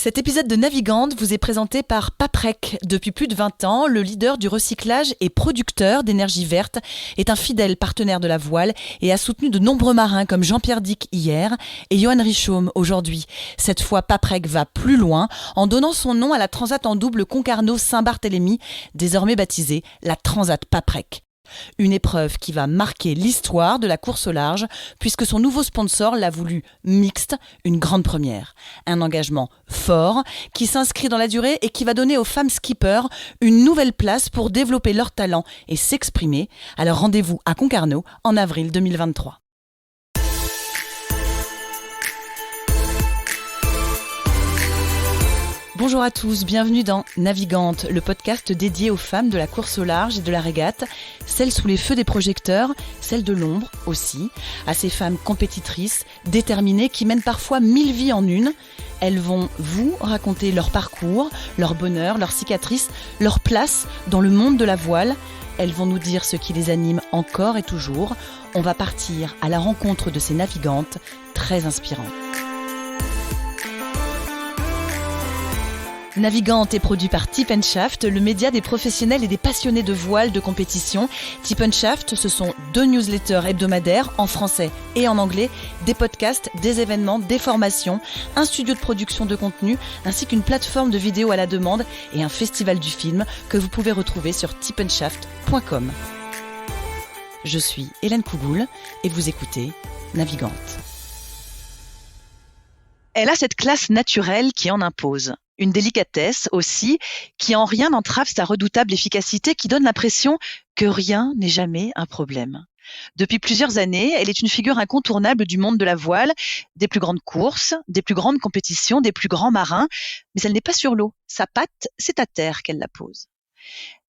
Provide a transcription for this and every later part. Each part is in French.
Cet épisode de Navigante vous est présenté par Paprec. Depuis plus de 20 ans, le leader du recyclage et producteur d'énergie verte est un fidèle partenaire de la voile et a soutenu de nombreux marins comme Jean-Pierre Dick hier et Johan Richaume aujourd'hui. Cette fois, Paprec va plus loin en donnant son nom à la transat en double Concarneau-Saint-Barthélemy, désormais baptisée la Transat Paprec. Une épreuve qui va marquer l'histoire de la course au large puisque son nouveau sponsor l'a voulu mixte, une grande première. Un engagement fort qui s'inscrit dans la durée et qui va donner aux femmes skippers une nouvelle place pour développer leur talent et s'exprimer. Alors rendez-vous à Concarneau en avril 2023. Bonjour à tous, bienvenue dans Navigante, le podcast dédié aux femmes de la course au large et de la régate, celles sous les feux des projecteurs, celles de l'ombre aussi, à ces femmes compétitrices, déterminées, qui mènent parfois 1000 vies en une. Elles vont vous raconter leur parcours, leur bonheur, leurs cicatrices, leur place dans le monde de la voile. Elles vont nous dire ce qui les anime encore et toujours. On va partir à la rencontre de ces navigantes très inspirantes. Navigante est produit par Tip & Shaft, le média des professionnels et des passionnés de voile de compétition. Tip & Shaft, ce sont 2 newsletters hebdomadaires en français et en anglais, des podcasts, des événements, des formations, un studio de production de contenu, ainsi qu'une plateforme de vidéos à la demande et un festival du film que vous pouvez retrouver sur tipandshaft.com. Je suis Hélène Cougoul et vous écoutez Navigante. Elle a cette classe naturelle qui en impose. Une délicatesse aussi, qui en rien n'entrave sa redoutable efficacité, qui donne l'impression que rien n'est jamais un problème. Depuis plusieurs années, elle est une figure incontournable du monde de la voile, des plus grandes courses, des plus grandes compétitions, des plus grands marins, mais elle n'est pas sur l'eau. Sa patte, c'est à terre qu'elle la pose.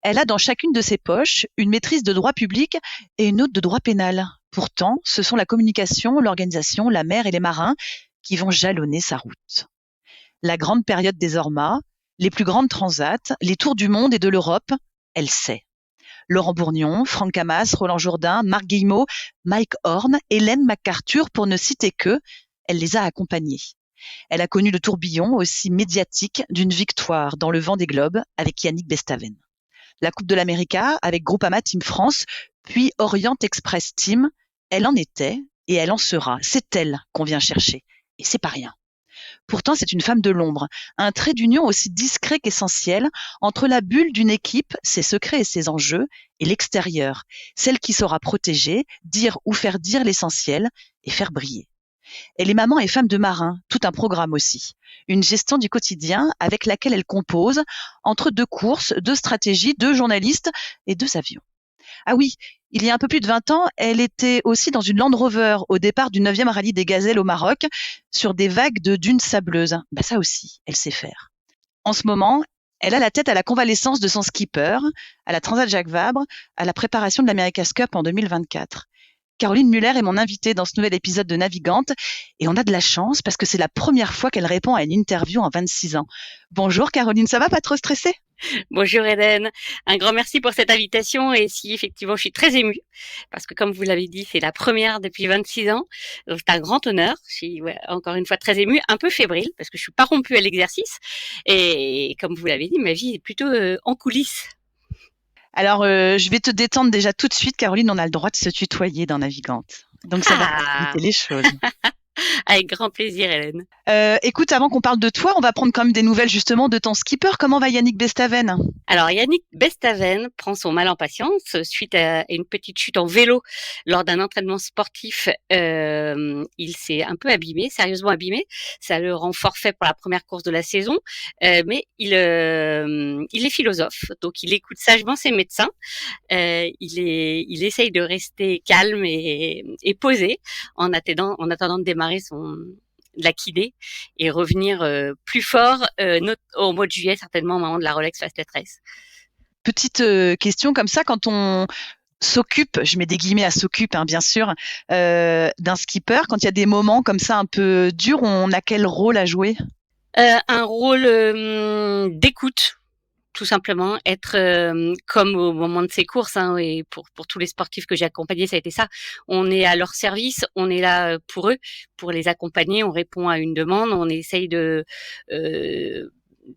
Elle a dans chacune de ses poches une maîtrise de droit public et une autre de droit pénal. Pourtant, ce sont la communication, l'organisation, la mer et les marins qui vont jalonner sa route. La grande période des Ormas, les plus grandes transats, les tours du monde et de l'Europe, elle sait. Laurent Bourgnon, Franck Hamas, Roland Jourdain, Marc Guillemot, Mike Horn, Hélène MacArthur, pour ne citer qu'eux, elle les a accompagnés. Elle a connu le tourbillon aussi médiatique d'une victoire dans le Vendée Globe avec Yannick Bestaven. La Coupe de l'América avec Groupama Team France, puis Orient Express Team, elle en était et elle en sera. C'est elle qu'on vient chercher. Et c'est pas rien. Pourtant, c'est une femme de l'ombre, un trait d'union aussi discret qu'essentiel entre la bulle d'une équipe, ses secrets et ses enjeux, et l'extérieur, celle qui saura protéger, dire ou faire dire l'essentiel et faire briller. Elle est maman et femme de marin, tout un programme aussi. Une gestion du quotidien avec laquelle elle compose entre 2 courses, 2 stratégies, 2 journalistes et 2 avions. Ah oui, il y a un peu plus de 20 ans, elle était aussi dans une Land Rover au départ du 9e rallye des Gazelles au Maroc, sur des vagues de dunes sableuses. Ça aussi, elle sait faire. En ce moment, elle a la tête à la convalescence de son skipper, à la Transat Jacques Vabre, à la préparation de l'America's Cup en 2024. Caroline Muller est mon invitée dans ce nouvel épisode de Navigante et on a de la chance parce que c'est la première fois qu'elle répond à une interview en 26 ans. Bonjour Caroline, ça va, pas trop stressée ? Bonjour Hélène, un grand merci pour cette invitation et si effectivement je suis très émue parce que comme vous l'avez dit c'est la première depuis 26 ans, donc c'est un grand honneur, je suis encore une fois très émue, un peu fébrile parce que je suis pas rompue à l'exercice et comme vous l'avez dit ma vie est plutôt en coulisses. Alors je vais te détendre déjà tout de suite Caroline, on a le droit de se tutoyer dans Navigante, donc ça va faciliter les choses. Avec grand plaisir, Hélène. Écoute, avant qu'on parle de toi, on va prendre quand même des nouvelles justement de ton skipper. Comment va Yannick Bestaven ? Alors, Yannick Bestaven prend son mal en patience suite à une petite chute en vélo lors d'un entraînement sportif. Il s'est un peu abîmé, sérieusement abîmé. Ça le rend forfait pour la première course de la saison. Mais il est philosophe, donc il écoute sagement ses médecins. Il essaye de rester calme et posé en attendant de démarrer la Kidé et revenir plus fort au mois de juillet, certainement au moment de la Rolex Fastnet Race. Petite question comme ça, quand on s'occupe, je mets des guillemets à s'occupe, bien sûr, d'un skipper, quand il y a des moments comme ça un peu durs, on a quel rôle à jouer ? Un rôle d'écoute. tout simplement être comme au moment de ces courses, hein, et pour tous les sportifs que j'ai accompagnés, ça a été ça. On est à leur service, on est là pour eux, pour les accompagner. On répond à une demande, on essaye de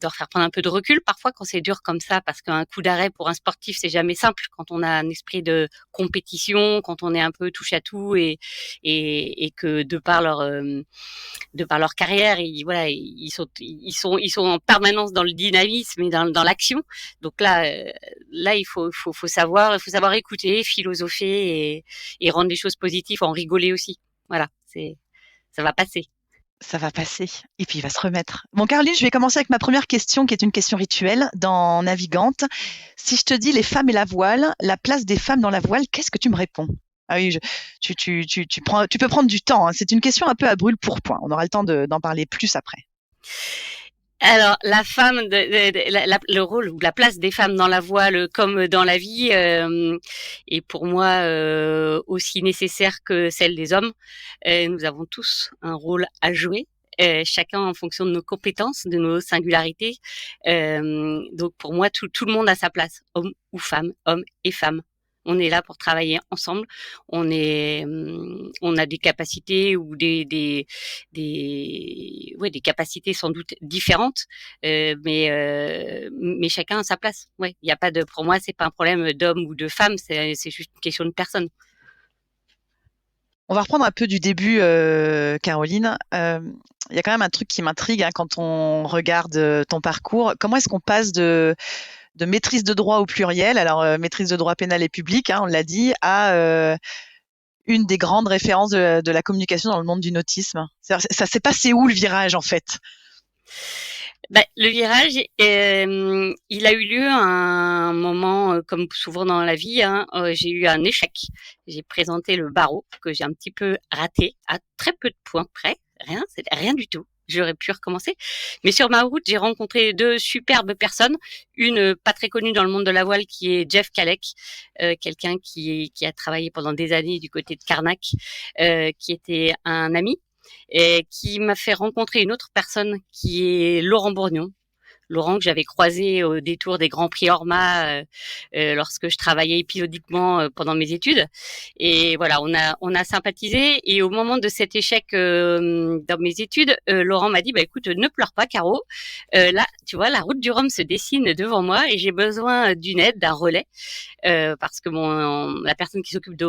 leur faire prendre un peu de recul parfois quand c'est dur comme ça, parce qu'un coup d'arrêt pour un sportif, c'est jamais simple quand on a un esprit de compétition, quand on est un peu touche à tout et que de par leur carrière, voilà, ils sont en permanence dans le dynamisme et dans l'action. Donc là, il faut savoir écouter, philosopher et rendre les choses positives, en rigoler aussi. Voilà, ça va passer. Ça va passer et puis il va se remettre. Bon, Caroline, je vais commencer avec ma première question qui est une question rituelle dans Navigante. Si je te dis les femmes et la voile, la place des femmes dans la voile, qu'est-ce que tu me réponds? Ah oui, tu peux prendre du temps, hein. C'est une question un peu à brûle-pourpoint. On aura le temps d'en parler plus après. Alors, la femme, le rôle ou la place des femmes dans la voile comme dans la vie est pour moi aussi nécessaire que celle des hommes. Nous avons tous un rôle à jouer. Chacun en fonction de nos compétences, de nos singularités. Donc pour moi, tout le monde a sa place, homme ou femme, hommes et femmes. On est là pour travailler ensemble. On a des capacités ou des capacités sans doute différentes, mais chacun a sa place. Ouais, il y a pas de, pour moi, c'est pas un problème d'homme ou de femme, c'est juste une question de personne. On va reprendre un peu du début, Caroline. Il y a quand même un truc qui m'intrigue, hein, quand on regarde ton parcours. Comment est-ce qu'on passe de maîtrise de droit au pluriel, alors maîtrise de droit pénal et public, hein, on l'a dit, à une des grandes références de la communication dans le monde du nautisme. Ça s'est passé où le virage en fait? Le virage, il a eu lieu à un moment, comme souvent dans la vie, hein, j'ai eu un échec. J'ai présenté le barreau que j'ai un petit peu raté à très peu de points près, c'était rien du tout. J'aurais pu recommencer. Mais sur ma route, j'ai rencontré deux superbes personnes. Une pas très connue dans le monde de la voile qui est Jeff Kalec, quelqu'un qui a travaillé pendant des années du côté de Carnac, qui était un ami et qui m'a fait rencontrer une autre personne qui est Laurent Bourgnon. Laurent, que j'avais croisé au détour des Grands Prix Orma lorsque je travaillais épisodiquement pendant mes études. Et voilà, on a sympathisé. Et au moment de cet échec dans mes études, Laurent m'a dit, écoute, ne pleure pas, Caro. Là, tu vois, la route du Rhum se dessine devant moi et j'ai besoin d'une aide, d'un relais, parce que la personne qui s'occupe de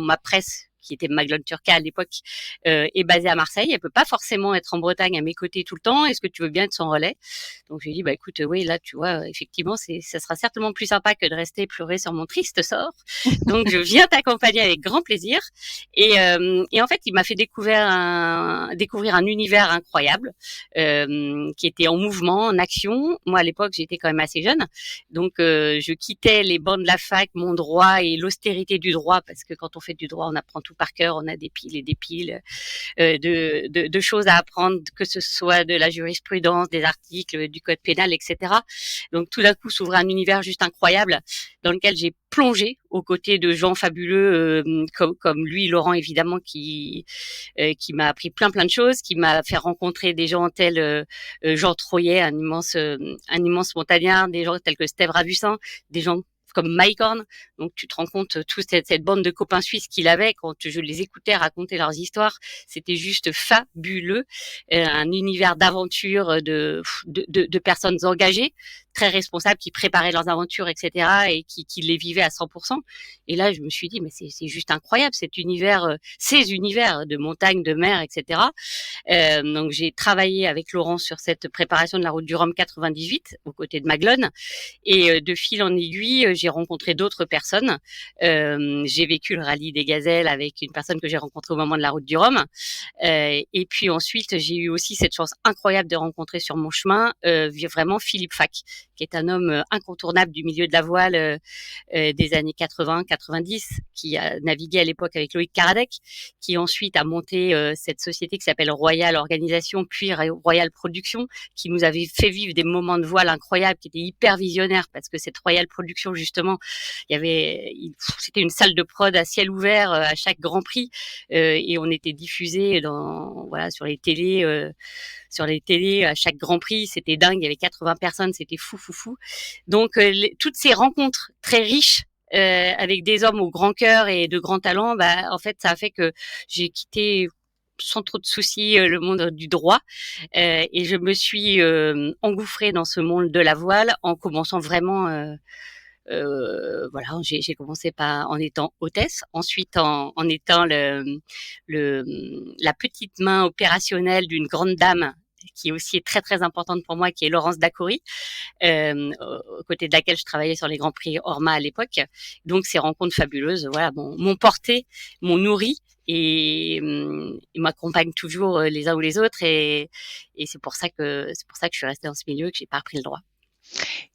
ma presse, qui était Maglone Turca à l'époque, est basée à Marseille. Elle peut pas forcément être en Bretagne à mes côtés tout le temps. Est-ce que tu veux bien être son relais? Donc j'ai dit écoute, oui, là tu vois, effectivement, ça sera certainement plus sympa que de rester pleurer sur mon triste sort. Donc je viens t'accompagner avec grand plaisir. Et en fait, il m'a fait découvrir un univers incroyable qui était en mouvement, en action. Moi à l'époque, j'étais quand même assez jeune, donc je quittais les bancs de la fac, mon droit et l'austérité du droit, parce que quand on fait du droit, on apprend tout par cœur, on a des piles et des piles de choses à apprendre, que ce soit de la jurisprudence, des articles, du code pénal, etc. Donc tout d'un coup s'ouvre un univers juste incroyable dans lequel j'ai plongé aux côtés de gens fabuleux comme lui, Laurent évidemment, qui m'a appris plein de choses, qui m'a fait rencontrer des gens tels Jean Troyer, un immense montagnard, des gens tels que Steve Ravussin, des gens comme Mike Horn. Donc tu te rends compte toute cette bande de copains suisses qu'il avait, quand je les écoutais raconter leurs histoires, c'était juste fabuleux. Un univers d'aventure de personnes engagées, très responsables, qui préparaient leurs aventures, etc., et qui les vivaient à 100%. Et là, je me suis dit, mais c'est juste incroyable, ces univers de montagne, de mer, etc. Donc j'ai travaillé avec Laurent sur cette préparation de la route du Rhum 98 aux côtés de Maglone, et de fil en aiguille, j'ai rencontré d'autres personnes. J'ai vécu le rallye des Gazelles avec une personne que j'ai rencontrée au moment de la route du Rhum. Et puis ensuite, j'ai eu aussi cette chance incroyable de rencontrer sur mon chemin vraiment Philippe Fac, qui est un homme incontournable du milieu de la voile des années 80-90, qui a navigué à l'époque avec Loïc Karadec, qui ensuite a monté cette société qui s'appelle Royal Organisation, puis Royal Production, qui nous avait fait vivre des moments de voile incroyables, qui étaient hyper visionnaires, parce que cette Royal Production, justement, justement, c'était une salle de prod à ciel ouvert à chaque Grand Prix, et on était diffusé sur les télés à chaque Grand Prix. C'était dingue, il y avait 80 personnes, c'était fou. Donc toutes ces rencontres très riches avec des hommes au grand cœur et de grands talents, en fait, ça a fait que j'ai quitté sans trop de soucis le monde du droit, et je me suis engouffrée dans ce monde de la voile en commençant vraiment j'ai commencé en étant hôtesse, ensuite en étant la petite main opérationnelle d'une grande dame qui aussi est très très importante pour moi, qui est Laurence Dacoury, aux côtés de laquelle je travaillais sur les Grands Prix Orma à l'époque. Donc ces rencontres fabuleuses, m'ont porté, m'ont nourri et m'accompagnent toujours les uns ou les autres, et c'est pour ça que je suis restée dans ce milieu, que j'ai pas repris le droit.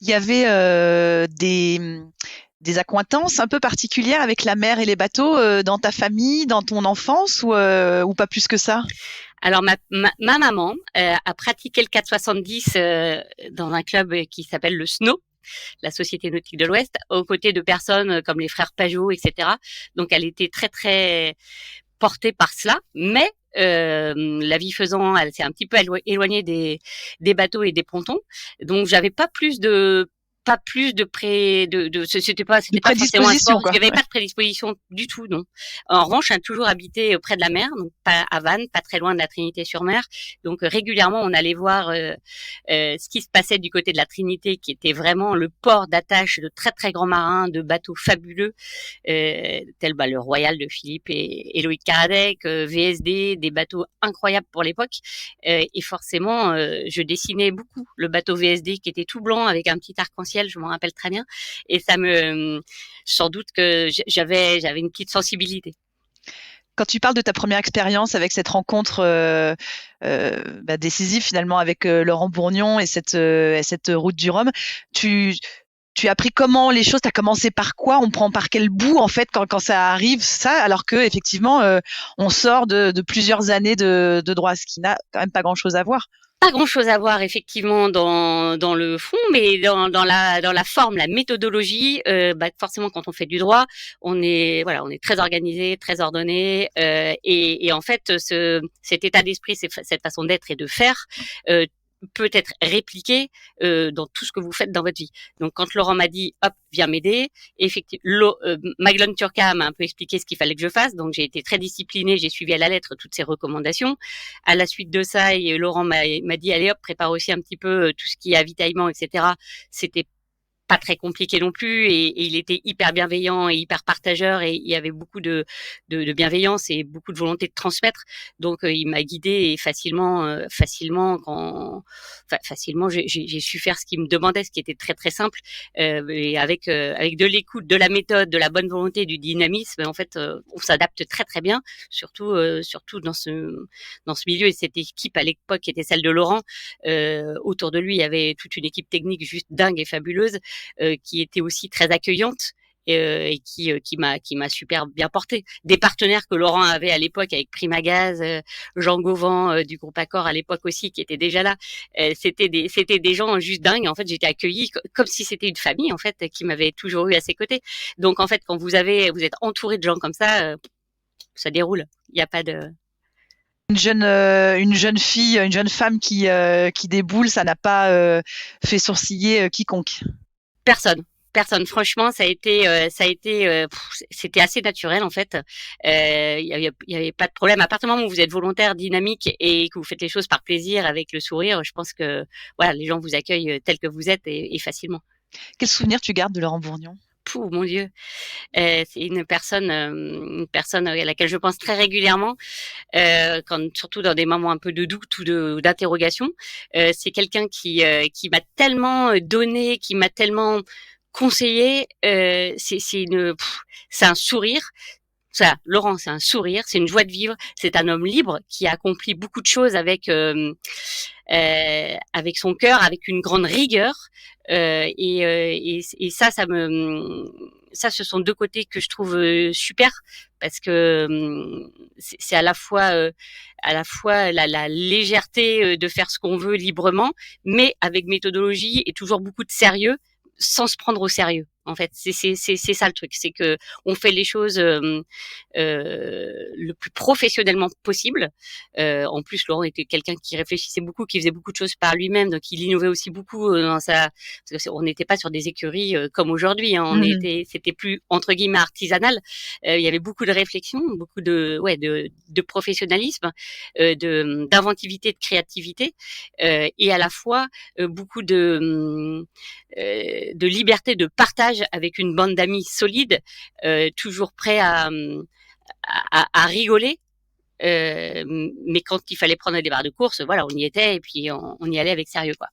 Il y avait des accointances un peu particulières avec la mer et les bateaux dans ta famille, dans ton enfance, ou pas plus que ça? Alors ma maman a pratiqué le 470 dans un club qui s'appelle le SNO, la Société Nautique de l'Ouest, aux côtés de personnes comme les frères Pajot, etc. Donc elle était très très portée par cela, mais la vie faisant, elle s'est un petit peu éloignée des bateaux et des pontons. Donc j'avais pas plus de c'était pas forcément un sport, il y avait pas de prédisposition du tout, non. En revanche, j'ai toujours habité près de la mer, donc pas à Vannes, pas très loin de la Trinité-sur-Mer. Donc régulièrement, on allait voir ce qui se passait du côté de la Trinité, qui était vraiment le port d'attache de très très grands marins, de bateaux fabuleux, tels le Royal de Philippe et Loïc Karadec, VSD, des bateaux incroyables pour l'époque. Et forcément, je dessinais beaucoup le bateau VSD qui était tout blanc avec un petit arc-en-ciel, je m'en rappelle très bien, et sans doute que j'avais une petite sensibilité. Quand tu parles de ta première expérience avec cette rencontre décisive finalement avec Laurent Bourgnon et cette route du Rhum, tu as appris comment les choses? Tu as commencé par quoi? On prend par quel bout en fait quand ça arrive, ça, alors que effectivement on sort de plusieurs années de droit, ce qui n'a quand même pas grand-chose à voir. Pas grand-chose à voir effectivement dans le fond, mais dans la forme, la méthodologie. Forcément, quand on fait du droit, on est très organisé, très ordonné, et en fait, cet état d'esprit, cette façon d'être et de faire, peut être répliqué dans tout ce que vous faites dans votre vie. Donc quand Laurent m'a dit hop, viens m'aider, effectivement Maglone Turca m'a un peu expliqué ce qu'il fallait que je fasse, donc j'ai été très disciplinée, j'ai suivi à la lettre toutes ses recommandations. À la suite de ça, et Laurent m'a dit allez hop, prépare aussi un petit peu tout ce qui est avitaillement, etc. C'était pas très compliqué non plus, et il était hyper bienveillant et hyper partageur, et il y avait beaucoup de bienveillance et beaucoup de volonté de transmettre. Donc il m'a guidée, et facilement j'ai su faire ce qu'il me demandait, ce qui était très très simple, et avec de l'écoute, de la méthode, de la bonne volonté, du dynamisme. En fait, on s'adapte très très bien, surtout dans ce milieu, et cette équipe à l'époque qui était celle de Laurent. Autour de lui, il y avait toute une équipe technique juste dingue et fabuleuse, qui était aussi très accueillante, et qui m'a super bien porté. Des partenaires que Laurent avait à l'époque avec Primagaz, Jean Gauvin du groupe Accor à l'époque aussi, qui étaient déjà là. C'était des gens juste dingues. En fait, j'étais accueillie comme si c'était une famille, en fait, qui m'avait toujours eu à ses côtés. Donc en fait, quand vous êtes entouré de gens comme ça déroule. Il n'y a pas de... Une jeune fille, une jeune femme qui déboule, ça n'a pas fait sourciller quiconque. Personne. Franchement, c'était assez naturel en fait. Il y avait pas de problème. À partir du moment où vous êtes volontaire, dynamique, et que vous faites les choses par plaisir, avec le sourire, je pense que les gens vous accueillent tel que vous êtes, et facilement. Quel souvenir tu gardes de Laurent Bourgnon? Pouh, mon Dieu, c'est une personne à laquelle je pense très régulièrement, surtout dans des moments un peu de doute ou d'interrogation. C'est quelqu'un qui m'a tellement donné, qui m'a tellement conseillé. C'est un sourire. Ça, Laurent, c'est un sourire, c'est une joie de vivre. C'est un homme libre qui a accompli beaucoup de choses avec son cœur, avec une grande rigueur. Et ça ce sont deux côtés que je trouve super, parce que c'est à la fois la légèreté de faire ce qu'on veut librement, mais avec méthodologie et toujours beaucoup de sérieux, sans se prendre au sérieux. En fait, c'est ça le truc, c'est que on fait les choses le plus professionnellement possible. En plus, Laurent était quelqu'un qui réfléchissait beaucoup, qui faisait beaucoup de choses par lui-même, donc il innovait aussi beaucoup dans sa. Parce que on n'était pas sur des écuries comme aujourd'hui. Hein. C'était plus entre guillemets artisanal. Il y avait beaucoup de réflexion, beaucoup de professionnalisme, d'inventivité, de créativité, et à la fois beaucoup de liberté de partage avec une bande d'amis solide, toujours prêts à rigoler. Mais quand il fallait prendre des barres de course, voilà, on y était et puis on y allait avec sérieux, quoi.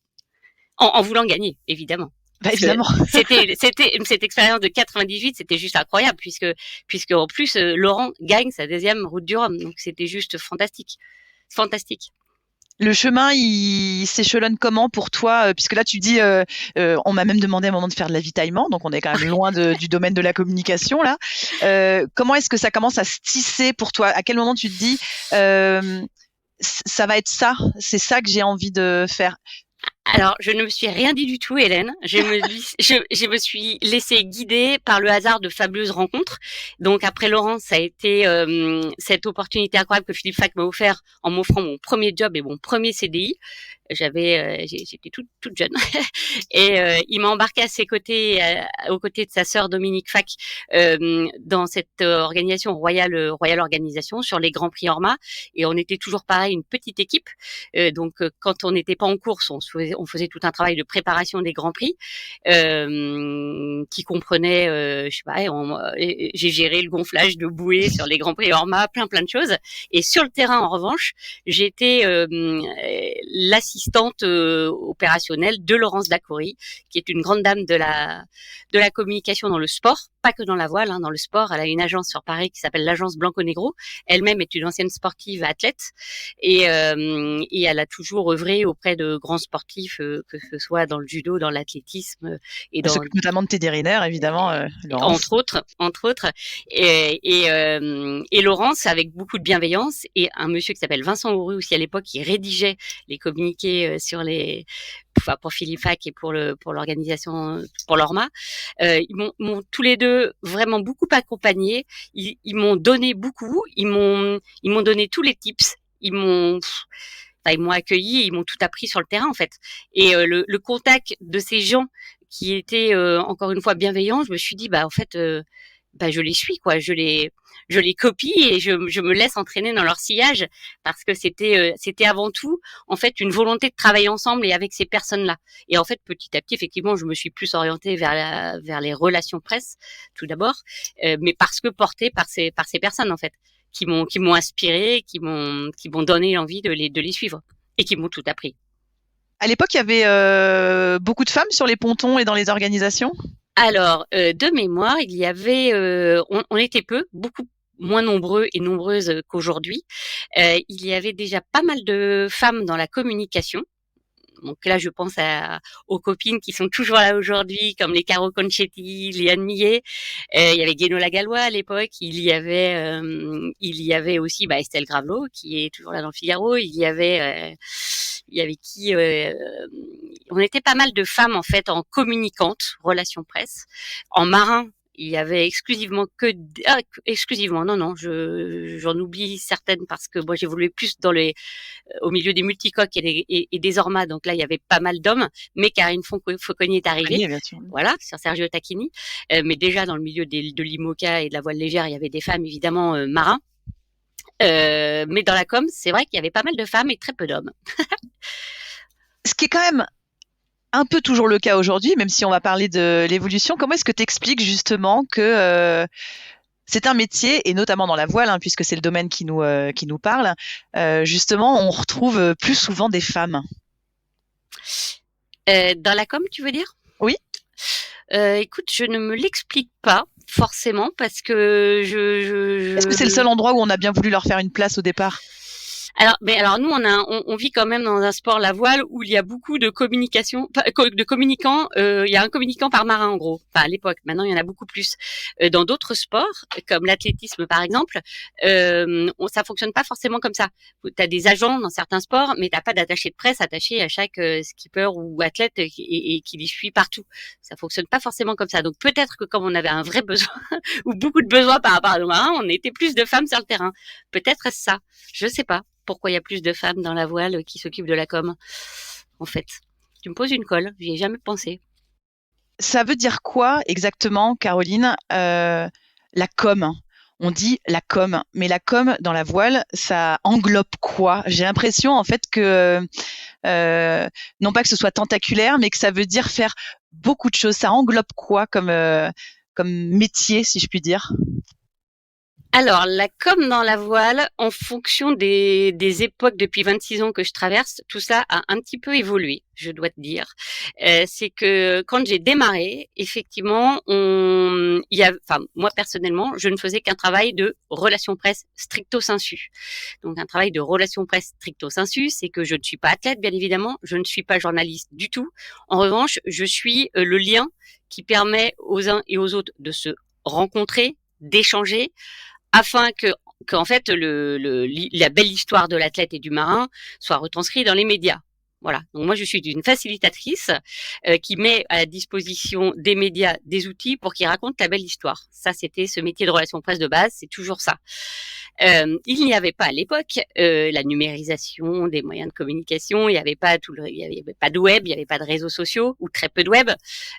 En voulant gagner, évidemment. Bah, évidemment. C'était cette expérience de 98, c'était juste incroyable puisque en plus Laurent gagne sa 2e route du Rhum, donc c'était juste fantastique. Le chemin, il s'échelonne comment pour toi? Puisque là, tu dis, on m'a même demandé à un moment de faire de l'avitaillement, donc on est quand même loin du domaine de la communication là. Comment est-ce que ça commence à se tisser pour toi? À quel moment tu te dis, ça va être ça, c'est ça que j'ai envie de faire? Alors, je ne me suis rien dit du tout, Hélène. Je me suis laissée guider par le hasard de fabuleuses rencontres. Donc, après Laurent, ça a été cette opportunité incroyable que Philippe Fac m'a offert en m'offrant mon premier job et mon premier CDI. J'étais toute jeune et il m'a embarqué à ses côtés, aux côtés de sa sœur Dominique Fac, dans cette organisation Royal Organisation sur les Grands Prix Orma. Et on était toujours pareil, une petite équipe. Donc, quand on n'était pas en course, on faisait tout un travail de préparation des Grands Prix, qui comprenait, je sais pas, j'ai géré le gonflage de bouées sur les Grands Prix Orma, plein de choses. Et sur le terrain, en revanche, j'étais l'assistante opérationnelle de Laurence Dacoury, qui est une grande dame de la communication dans le sport, pas que dans la voile, hein, dans le sport. Elle a une agence sur Paris qui s'appelle l'agence Blanco-Negro. Elle-même est une ancienne sportive athlète et elle a toujours œuvré auprès de grands sportifs, que ce soit dans le judo, dans l'athlétisme et dans notamment de Teddy Riner, évidemment, Laurence. Entre autres. Et Laurence, avec beaucoup de bienveillance, et un monsieur qui s'appelle Vincent Auru aussi à l'époque, qui rédigeait les communiqués pour Philippe Fac et pour l'organisation, pour l'Orma. Ils m'ont tous les deux vraiment beaucoup accompagné. Ils m'ont donné beaucoup. Ils m'ont donné tous les tips. Ils m'ont accueilli. Ils m'ont tout appris sur le terrain, en fait. Et le contact de ces gens qui étaient encore une fois bienveillants, je me suis dit, en fait, je les suis, quoi. Je les copie et je me laisse entraîner dans leur sillage parce que c'était avant tout, en fait, une volonté de travailler ensemble et avec ces personnes-là. Et en fait, petit à petit, effectivement, je me suis plus orientée vers les relations presse, tout d'abord, mais parce que portée par ces personnes, en fait, qui m'ont inspirée, qui m'ont donné envie de les suivre et qui m'ont tout appris. À l'époque, il y avait beaucoup de femmes sur les pontons et dans les organisations? Alors, de mémoire, il y avait, on était peu, beaucoup moins nombreux et nombreuses qu'aujourd'hui. Il y avait déjà pas mal de femmes dans la communication. Donc là, je pense aux copines qui sont toujours là aujourd'hui, comme les Caro Conchetti, Léane Millet. Il y avait Guénola Gallois à l'époque. Il y avait aussi Estelle Gravelot, qui est toujours là dans le Figaro. Il y avait qui on était pas mal de femmes, en fait, en communicantes, relations presse. En marin, il y avait exclusivement non, j'en oublie certaines parce que moi j'évoluais plus au milieu des multicoques et des ormas, donc là il y avait pas mal d'hommes, mais Karine Fauconnier est arrivée, voilà, sur Sergio Tacchini, mais déjà dans le milieu de l'IMOCA et de la voile légère, il y avait des femmes évidemment marins, mais dans la com, c'est vrai qu'il y avait pas mal de femmes et très peu d'hommes. Ce qui est quand même un peu toujours le cas aujourd'hui, même si on va parler de l'évolution. Comment est-ce que tu expliques justement que c'est un métier, et notamment dans la voile, hein, puisque c'est le domaine qui nous parle, justement, on retrouve plus souvent des femmes? Dans la com, tu veux dire? Oui. Écoute, je ne me l'explique pas forcément parce que Est-ce que c'est le seul endroit où on a bien voulu leur faire une place au départ? Alors nous on vit quand même dans un sport la voile où il y a beaucoup de communication, de communicants. Il y a un communicant par marin en gros. Enfin à l'époque, maintenant il y en a beaucoup plus. Dans d'autres sports comme l'athlétisme par exemple, ça fonctionne pas forcément comme ça. T'as des agents dans certains sports, mais t'as pas d'attaché de presse attaché à chaque skipper ou athlète et qui les suit partout. Ça fonctionne pas forcément comme ça. Donc peut-être que comme on avait un vrai besoin ou beaucoup de besoins par rapport à nos marins, on était plus de femmes sur le terrain. Peut-être est-ce ça. Je sais pas pourquoi il y a plus de femmes dans la voile qui s'occupent de la com, en fait. Tu me poses une colle, j'y ai jamais pensé. Ça veut dire quoi exactement, Caroline, la com? On dit la com, mais la com dans la voile, ça englobe quoi? J'ai l'impression en fait que non pas que ce soit tentaculaire, mais que ça veut dire faire beaucoup de choses. Ça englobe quoi comme métier, si je puis dire? Alors, la com dans la voile, en fonction des époques depuis 26 ans que je traverse, tout ça a un petit peu évolué, je dois te dire. C'est que quand j'ai démarré, effectivement, enfin, moi personnellement, je ne faisais qu'un travail de relation presse stricto sensu. Donc, un travail de relation presse stricto sensu, c'est que je ne suis pas athlète, bien évidemment, je ne suis pas journaliste du tout. En revanche, je suis le lien qui permet aux uns et aux autres de se rencontrer, d'échanger, afin qu'en fait la belle histoire de l'athlète et du marin soit retranscrite dans les médias. Voilà. Donc moi je suis une facilitatrice qui met à la disposition des médias des outils pour qu'ils racontent la belle histoire. Ça c'était ce métier de relation presse de base, c'est toujours ça. Il n'y avait pas à l'époque la numérisation des moyens de communication, il n'y avait pas il y avait pas de web, il n'y avait pas de réseaux sociaux ou très peu de web.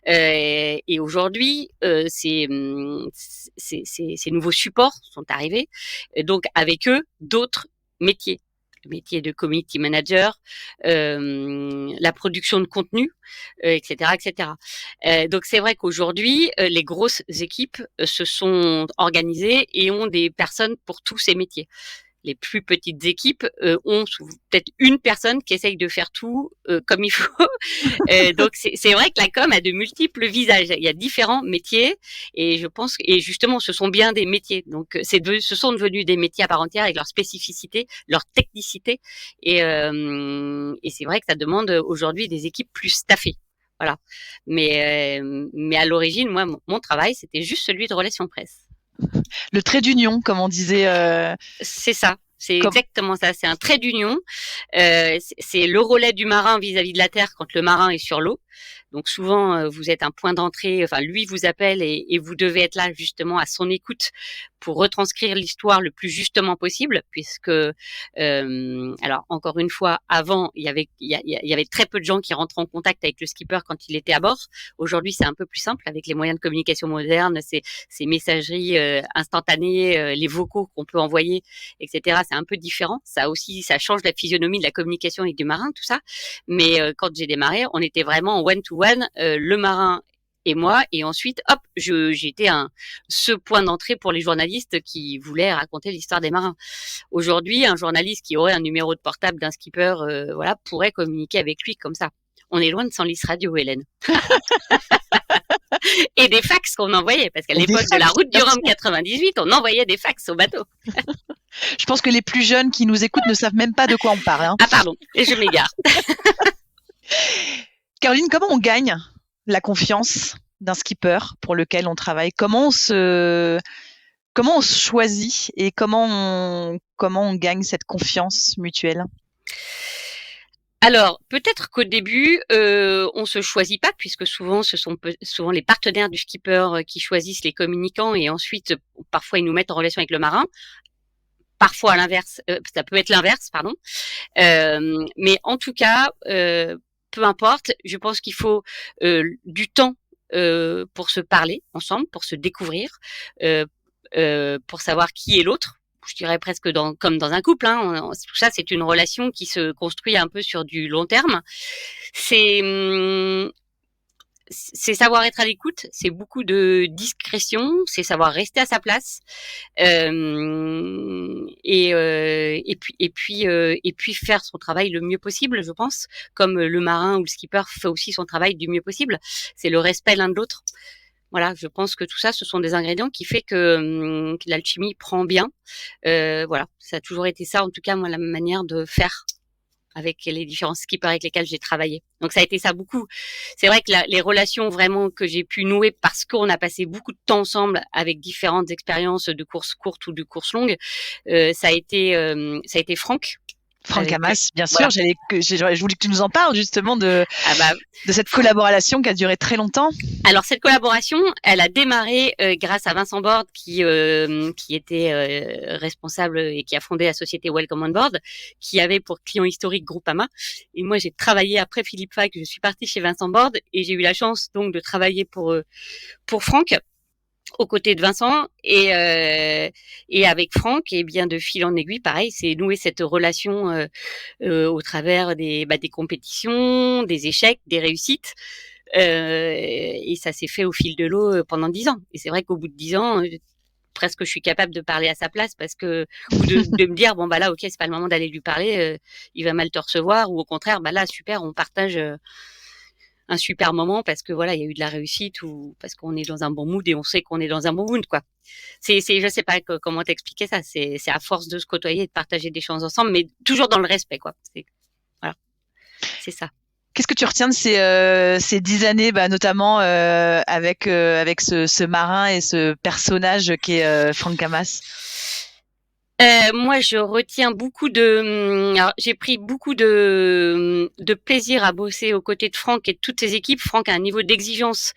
Et aujourd'hui, ces nouveaux supports sont arrivés, et donc avec eux d'autres métiers. Le métier de community manager, la production de contenu, etc., etc. Donc c'est vrai qu'aujourd'hui, les grosses équipes se sont organisées et ont des personnes pour tous ces métiers. Les plus petites équipes ont peut-être une personne qui essaye de faire tout comme il faut. Donc c'est vrai que la com a de multiples visages. Il y a différents métiers et je pense et justement ce sont bien des métiers. Donc ce sont devenus des métiers à part entière avec leur spécificité, leur technicité et c'est vrai que ça demande aujourd'hui des équipes plus staffées. Voilà. Mais à l'origine, moi, mon travail, c'était juste celui de relations presse. Le trait d'union, comme on disait. C'est ça. C'est Comme... exactement ça. C'est un trait d'union. C'est le relais du marin vis-à-vis de la terre quand le marin est sur l'eau. Donc souvent, vous êtes un point d'entrée. Enfin, lui vous appelle et vous devez être là justement à son écoute pour retranscrire l'histoire le plus justement possible, puisque alors encore une fois, avant il y avait très peu de gens qui rentraient en contact avec le skipper quand il était à bord. Aujourd'hui, c'est un peu plus simple avec les moyens de communication modernes, ces messageries instantanées, les vocaux qu'on peut envoyer, etc. C'est un peu différent. Ça aussi, ça change la physionomie de la communication avec du marin, tout ça. Mais quand j'ai démarré, on était vraiment en one-to-one, le marin et moi, et ensuite, hop, j'étais ce point d'entrée pour les journalistes qui voulaient raconter l'histoire des marins. Aujourd'hui, un journaliste qui aurait un numéro de portable d'un skipper, voilà, pourrait communiquer avec lui comme ça. On est loin de Senlis Radio, Hélène. Et des fax qu'on envoyait, parce qu'à l'époque de la route du Rhum 98, on envoyait des fax au bateau. Je pense que les plus jeunes qui nous écoutent ne savent même pas de quoi on parle. Hein. Ah pardon, et je m'égare. Caroline, comment on gagne la confiance d'un skipper pour lequel on travaille? Comment on se choisit et comment on gagne cette confiance mutuelle? Alors, peut-être qu'au début, on se choisit pas, puisque souvent, ce sont souvent les partenaires du skipper qui choisissent les communicants et ensuite, parfois, ils nous mettent en relation avec le marin. Parfois, à l'inverse, ça peut être l'inverse, pardon. Mais en tout cas, peu importe, je pense qu'il faut du temps pour se parler ensemble, pour se découvrir, pour savoir qui est l'autre. Je dirais presque comme dans un couple. Hein. Tout ça, c'est une relation qui se construit un peu sur du long terme. C'est savoir être à l'écoute, c'est beaucoup de discrétion, c'est savoir rester à sa place, et puis faire son travail le mieux possible, je pense, comme le marin ou le skipper fait aussi son travail du mieux possible. C'est le respect l'un de l'autre. Voilà, je pense que tout ça, ce sont des ingrédients qui fait que l'alchimie prend bien. Voilà, ça a toujours été ça, en tout cas, moi, la manière de faire avec les différents skippers avec lesquels j'ai travaillé. Donc ça a été ça beaucoup. C'est vrai que les relations vraiment que j'ai pu nouer parce qu'on a passé beaucoup de temps ensemble avec différentes expériences de courses courtes ou de courses longues, ça a été Franck. Franck Hamas, bien sûr. Voilà. Je voulais que tu nous en parles justement de cette collaboration qui a duré très longtemps. Alors cette collaboration, elle a démarré grâce à Vincent Borde qui était responsable et qui a fondé la société Welcome on Board, qui avait pour client historique Groupama. Et moi j'ai travaillé après Philippe Fac, je suis partie chez Vincent Borde et j'ai eu la chance donc de travailler pour Franck aux côtés de Vincent et avec Franck, et bien de fil en aiguille, pareil, c'est nouer cette relation au travers des compétitions, des échecs, des réussites. Et ça s'est fait au fil de l'eau pendant 10 ans. Et c'est vrai qu'au bout de 10 ans, presque je suis capable de parler à sa place parce que ou de me dire bon bah là ok c'est pas le moment d'aller lui parler, il va mal te recevoir, ou au contraire bah là super on partage un super moment parce que voilà il y a eu de la réussite, ou parce qu'on est dans un bon mood et on sait qu'on est dans un bon mood quoi. C'est je sais pas comment t'expliquer ça, c'est à force de se côtoyer et de partager des choses ensemble, mais toujours dans le respect quoi. Voilà, c'est ça. Qu'est-ce que tu retiens de ces 10 années, notamment avec ce marin et ce personnage qui est Franck Hamas? Moi, je retiens beaucoup alors, j'ai pris beaucoup de plaisir à bosser aux côtés de Franck et de toutes ses équipes. Franck a un niveau d'exigence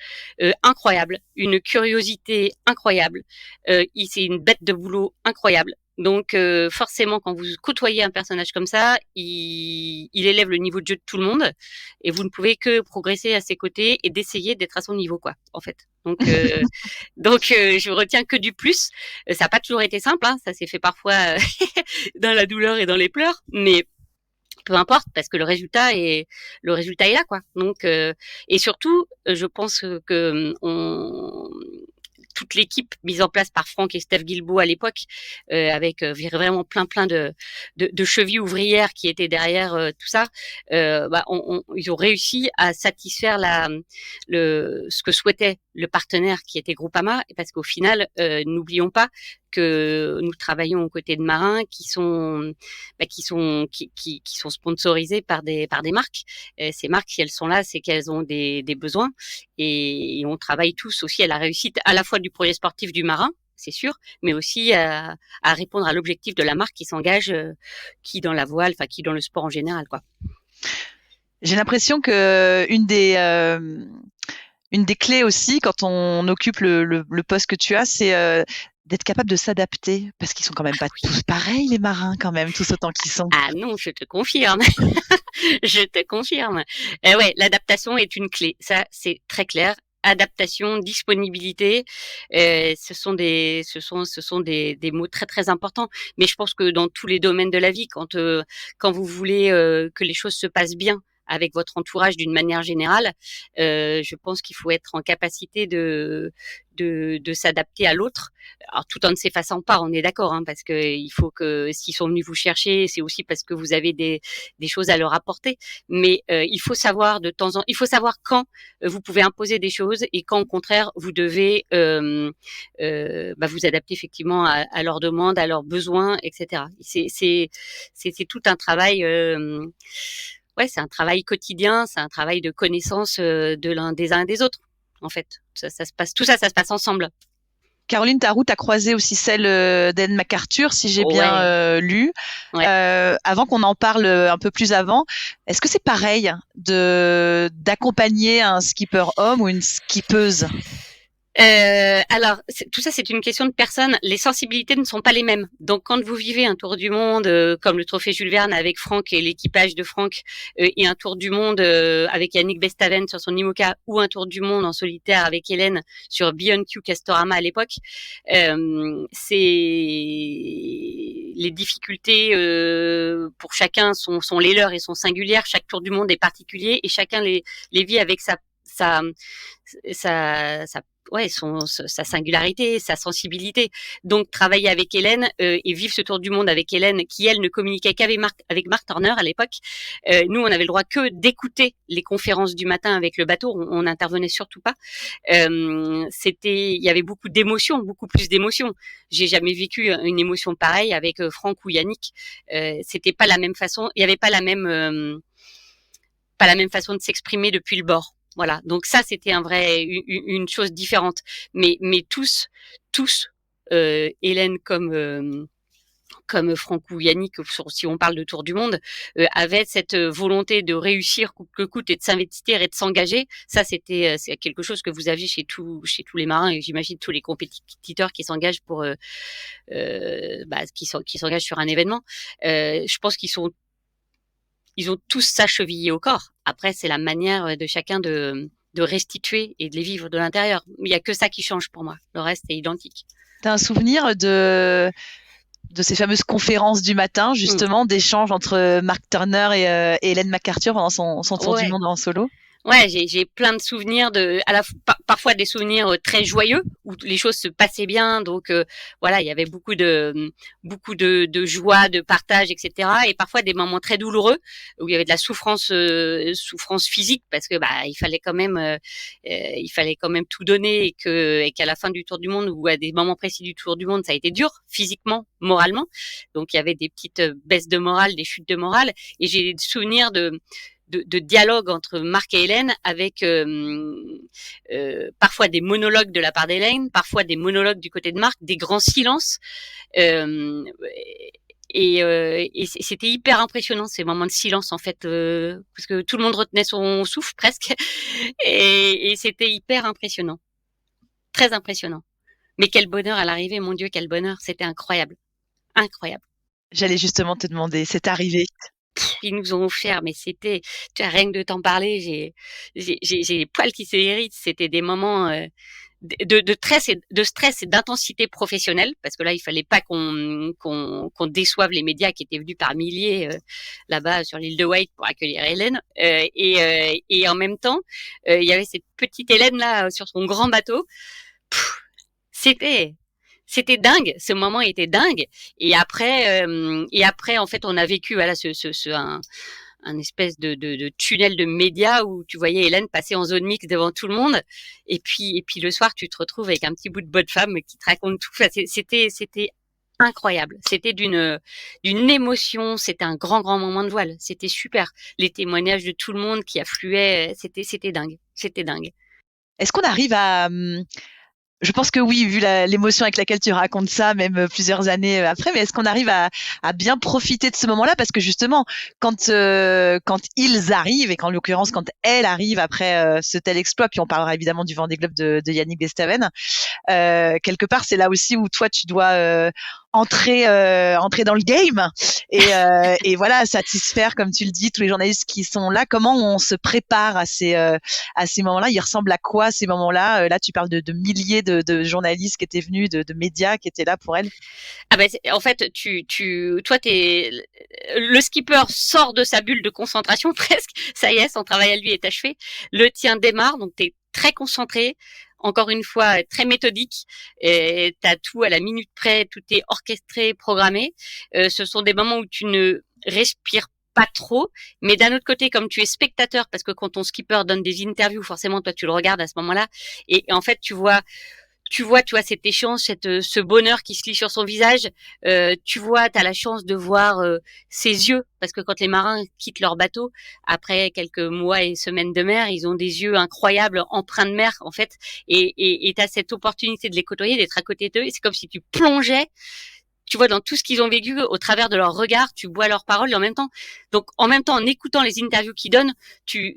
incroyable, une curiosité incroyable. C'est une bête de boulot incroyable. Donc forcément, quand vous côtoyez un personnage comme ça, il élève le niveau de jeu de tout le monde, et vous ne pouvez que progresser à ses côtés et d'essayer d'être à son niveau, quoi, en fait. Donc je retiens que du plus. Ça n'a pas toujours été simple, hein, ça s'est fait parfois dans la douleur et dans les pleurs, mais peu importe, parce que le résultat est là, quoi. Donc et surtout, je pense que toute l'équipe mise en place par Franck et Steph Guilbeault à l'époque, avec vraiment plein de chevilles ouvrières qui étaient derrière tout ça, ils ont réussi à satisfaire ce que souhaitait le partenaire qui était Groupama, parce qu'au final, n'oublions pas que nous travaillons aux côtés de marins qui sont sponsorisés par des marques. Ces marques, si elles sont là, c'est qu'elles ont des besoins, et on travaille tous aussi à la réussite à la fois du projet sportif du marin, c'est sûr, mais aussi à répondre à l'objectif de la marque qui s'engage, qui dans la voile, enfin qui dans le sport en général, quoi. J'ai l'impression que une des clés aussi quand on occupe le poste que tu as, c'est d'être capable de s'adapter, parce qu'ils sont quand même pas tous pareils, les marins, quand même, tous autant qu'ils sont. Ah non, je te confirme. Je te confirme. Ouais, l'adaptation est une clé. Ça, c'est très clair. Adaptation, disponibilité, ce sont des mots très très importants. Mais je pense que dans tous les domaines de la vie, quand vous voulez que les choses se passent bien avec votre entourage d'une manière générale, je pense qu'il faut être en capacité de s'adapter à l'autre, alors tout en ne s'effaçant pas, on est d'accord, hein, parce que il faut que s'ils sont venus vous chercher, c'est aussi parce que vous avez des choses à leur apporter. Mais il faut savoir il faut savoir quand vous pouvez imposer des choses, et quand au contraire vous devez vous adapter effectivement à leurs demandes, à leurs besoins, etc. C'est tout un travail. Ouais, c'est un travail quotidien, c'est un travail de connaissance des uns et des autres. En fait, ça se passe, tout ça se passe ensemble. Caroline, ta route a croisé aussi celle d'Anne MacArthur, si j'ai bien lu. Ouais. Avant qu'on en parle un peu plus avant, est-ce que c'est pareil d'accompagner un skipper homme ou une skippeuse? Alors, tout ça, c'est une question de personne. Les sensibilités ne sont pas les mêmes. Donc, quand vous vivez un tour du monde, comme le trophée Jules Verne avec Franck et l'équipage de Franck, et un tour du monde avec Yannick Bestaven sur son IMOCA, ou un tour du monde en solitaire avec Hélène sur Beyond Q Castorama à l'époque, c'est les difficultés pour chacun sont les leurs et sont singulières. Chaque tour du monde est particulier et chacun les vit avec sa sa singularité, sa sensibilité. Donc travailler avec Hélène et vivre ce tour du monde avec Hélène, qui elle ne communiquait qu'avec Mark Turner à l'époque. Nous, on avait le droit que d'écouter les conférences du matin avec le bateau. On n'intervenait surtout pas. Il y avait beaucoup d'émotions, beaucoup plus d'émotions. J'ai jamais vécu une émotion pareille avec Franck ou Yannick. C'était pas la même façon. Il y avait pas la même façon de s'exprimer depuis le bord. Voilà. Donc ça, c'était une chose différente. Mais tous, Hélène comme Franck ou Yannick, si on parle de Tour du Monde, avaient cette volonté de réussir coûte que coûte et de s'investir et de s'engager. Ça, c'est quelque chose que vous aviez chez tous les marins et j'imagine tous les compétiteurs qui s'engagent qui s'engagent sur un événement. Je pense ils ont tous ça chevillé au corps. Après, c'est la manière de chacun de restituer et de les vivre de l'intérieur. Il y a que ça qui change pour moi. Le reste est identique. T'as un souvenir de ces fameuses conférences du matin, justement, d'échanges entre Mark Turner et Hélène MacArthur pendant son tour du monde en solo? Ouais, j'ai plein de souvenirs parfois des souvenirs très joyeux où les choses se passaient bien, donc voilà, il y avait beaucoup de joie, de partage, etc. Et parfois des moments très douloureux où il y avait de la souffrance physique parce que il fallait quand même tout donner et qu'à la fin du Tour du Monde ou à des moments précis du Tour du Monde, ça a été dur physiquement, moralement. Donc il y avait des petites baisses de morale, des chutes de morale, et j'ai des souvenirs de dialogue entre Marc et Hélène avec parfois des monologues de la part d'Hélène, parfois des monologues du côté de Marc, des grands silences. Et c'était hyper impressionnant ces moments de silence en fait, parce que tout le monde retenait son souffle presque, et c'était hyper impressionnant, très impressionnant. Mais quel bonheur à l'arrivée, mon Dieu, quel bonheur, c'était incroyable, incroyable. J'allais justement te demander, c'est arrivé. Ils nous ont offert, mais c'était, tu as rien que de t'en parler, j'ai les poils qui se hérissent. C'était des moments de stress et d'intensité professionnelle, parce que là, il fallait pas qu'on déçoive les médias qui étaient venus par milliers là-bas sur l'île de Wight pour accueillir Hélène. Et en même temps, il y avait cette petite Hélène là sur son grand bateau. C'était dingue, ce moment était dingue. Et après, en fait, on a vécu voilà un espèce de tunnel de médias où tu voyais Hélène passer en zone mixte devant tout le monde. Et puis le soir, tu te retrouves avec un petit bout de bonne femme qui te raconte tout. Enfin, c'était incroyable. C'était d'une émotion. C'était un grand moment de voile. C'était super. Les témoignages de tout le monde qui affluaient, c'était dingue. C'était dingue. Est-ce qu'on arrive à je pense que oui, vu l'émotion avec laquelle tu racontes ça, même plusieurs années après, mais est-ce qu'on arrive à bien profiter de ce moment-là? Parce que justement, quand ils arrivent, et qu'en l'occurrence, quand elle arrive après ce tel exploit, puis on parlera évidemment du Vendée Globe de Yannick Bestaven, quelque part, c'est là aussi où toi, tu dois entrer dans le game et voilà, satisfaire, comme tu le dis, tous les journalistes qui sont là. Comment on se prépare à ces moments-là? Ils ressemblent à quoi ces moments-là? Là, tu parles de milliers de journalistes qui étaient venus, de médias qui étaient là pour elle. Ah ben, en fait, toi, le skipper sort de sa bulle de concentration presque. Ça y est, son travail à lui est achevé. Le tien démarre, donc t'es très concentré. Encore une fois, très méthodique. Et t'as tout à la minute près, tout est orchestré, programmé. Ce sont des moments où tu ne respires pas trop, mais d'un autre côté, comme tu es spectateur, parce que quand ton skipper donne des interviews, forcément, toi, tu le regardes à ce moment-là, et en fait, tu vois, cet échange, ce bonheur qui se lit sur son visage. Tu vois, t'as la chance de voir ses yeux, parce que quand les marins quittent leur bateau après quelques mois et semaines de mer, ils ont des yeux incroyables, empreints de mer en fait, et t'as cette opportunité de les côtoyer, d'être à côté d'eux, et c'est comme si tu plongeais. Tu vois, dans tout ce qu'ils ont vécu, au travers de leurs regards, tu bois leurs paroles, et en même temps, en écoutant les interviews qu'ils donnent,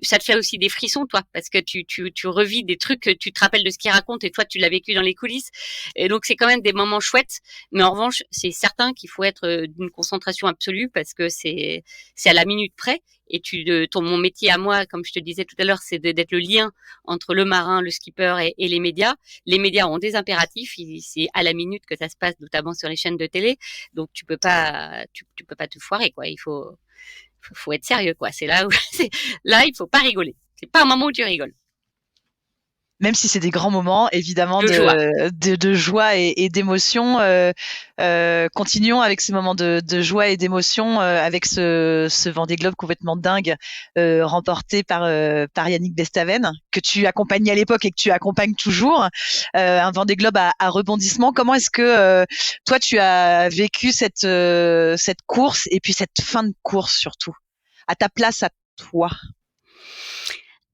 ça te fait aussi des frissons, toi, parce que tu revis des trucs, tu te rappelles de ce qu'ils racontent, et toi, tu l'as vécu dans les coulisses. Et donc, c'est quand même des moments chouettes. Mais en revanche, c'est certain qu'il faut être d'une concentration absolue, parce que c'est à la minute près. Et mon métier à moi, comme je te disais tout à l'heure, c'est d'être le lien entre le marin, le skipper et les médias. Les médias ont des impératifs, c'est à la minute que ça se passe, notamment sur les chaînes de télé. Donc tu peux pas te foirer, quoi. Il faut être sérieux, quoi. C'est là où là il faut pas rigoler. C'est pas un moment où tu rigoles. Même si c'est des grands moments, évidemment, de joie. de joie et d'émotion. Continuons avec ces moments de joie et d'émotion avec ce Vendée Globe complètement dingue remporté par Yannick Bestaven, que tu accompagnais à l'époque et que tu accompagnes toujours. Un Vendée Globe à rebondissement. Comment est-ce que toi, tu as vécu cette course et puis cette fin de course surtout, à ta place à toi?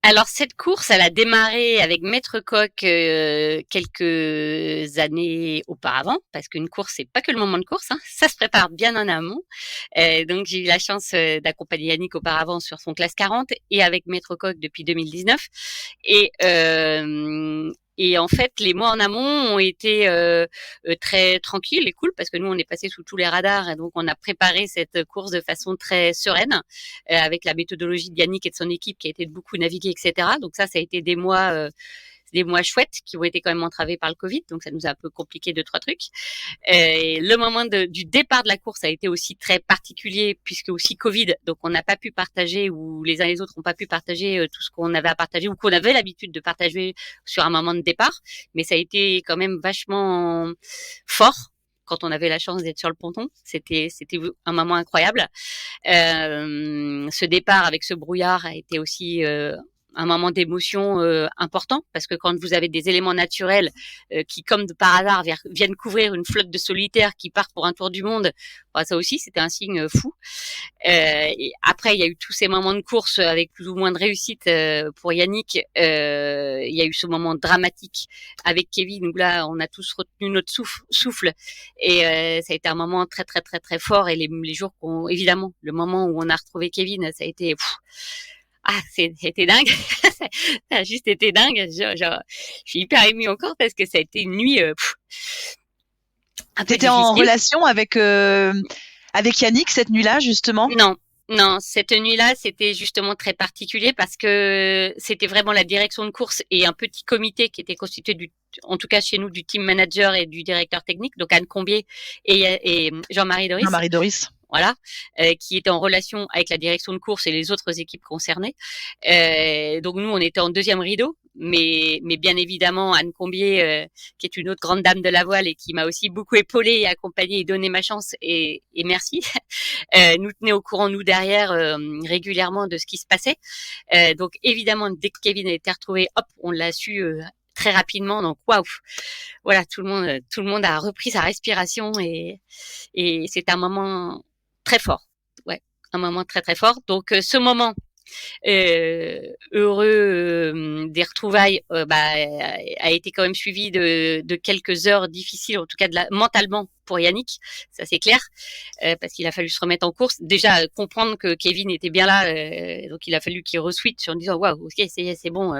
Alors cette course, elle a démarré avec Maître Coq quelques années auparavant, parce qu'une course, c'est pas que le moment de course, hein, ça se prépare bien en amont. Donc j'ai eu la chance d'accompagner Yannick auparavant sur son classe 40 et avec Maître Coq depuis 2019. Et et en fait, les mois en amont ont été très tranquilles et cool parce que nous, on est passé sous tous les radars et donc on a préparé cette course de façon très sereine avec la méthodologie de Yannick et de son équipe qui a été de beaucoup naviguer, etc. Donc ça a été des mois chouettes qui ont été quand même entravés par le Covid, donc ça nous a un peu compliqué deux, trois trucs. Et le moment du départ de la course a été aussi très particulier puisque aussi Covid, donc on n'a pas pu partager ou les uns les autres n'ont pas pu partager tout ce qu'on avait à partager ou qu'on avait l'habitude de partager sur un moment de départ, mais ça a été quand même vachement fort quand on avait la chance d'être sur le ponton. C'était un moment incroyable. Ce départ avec ce brouillard a été aussi un moment d'émotion important parce que quand vous avez des éléments naturels qui, comme de par hasard, viennent couvrir une flotte de solitaires qui partent pour un tour du monde, bah, ça aussi c'était un signe fou. Et après, il y a eu tous ces moments de course avec plus ou moins de réussite pour Yannick. Il y a eu ce moment dramatique avec Kevin où là, on a tous retenu notre souffle et ça a été un moment très très très très fort. Et les jours évidemment, le moment où on a retrouvé Kevin, ça a été c'était dingue. Ça a juste été dingue. Je suis hyper émue encore parce que ça a été une nuit un peu T'étais en difficile. relation avec Yannick cette nuit-là, justement? Non, non, cette nuit-là, c'était justement très particulier parce que c'était vraiment la direction de course et un petit comité qui était constitué en tout cas chez nous, du team manager et du directeur technique, donc Anne Combier et Jean-Marie Doris. Jean-Marie Doris. Voilà, qui était en relation avec la direction de course et les autres équipes concernées. Donc nous, on était en deuxième rideau, mais bien évidemment Anne Combier, qui est une autre grande dame de la voile et qui m'a aussi beaucoup épaulée et accompagnée et donné ma chance et merci, nous tenait au courant nous derrière régulièrement de ce qui se passait. Donc évidemment, dès que Kevin a été retrouvé, hop, on l'a su. Très rapidement, donc waouh, voilà, tout le monde a repris sa respiration et c'est un moment très fort, ouais, un moment très très fort. Donc ce moment heureux des retrouvailles a été quand même suivi de quelques heures difficiles, en tout cas mentalement pour Yannick, ça c'est clair, parce qu'il a fallu se remettre en course. Déjà comprendre que Kevin était bien là, donc il a fallu qu'il re-switch en disant waouh, ok, c'est bon,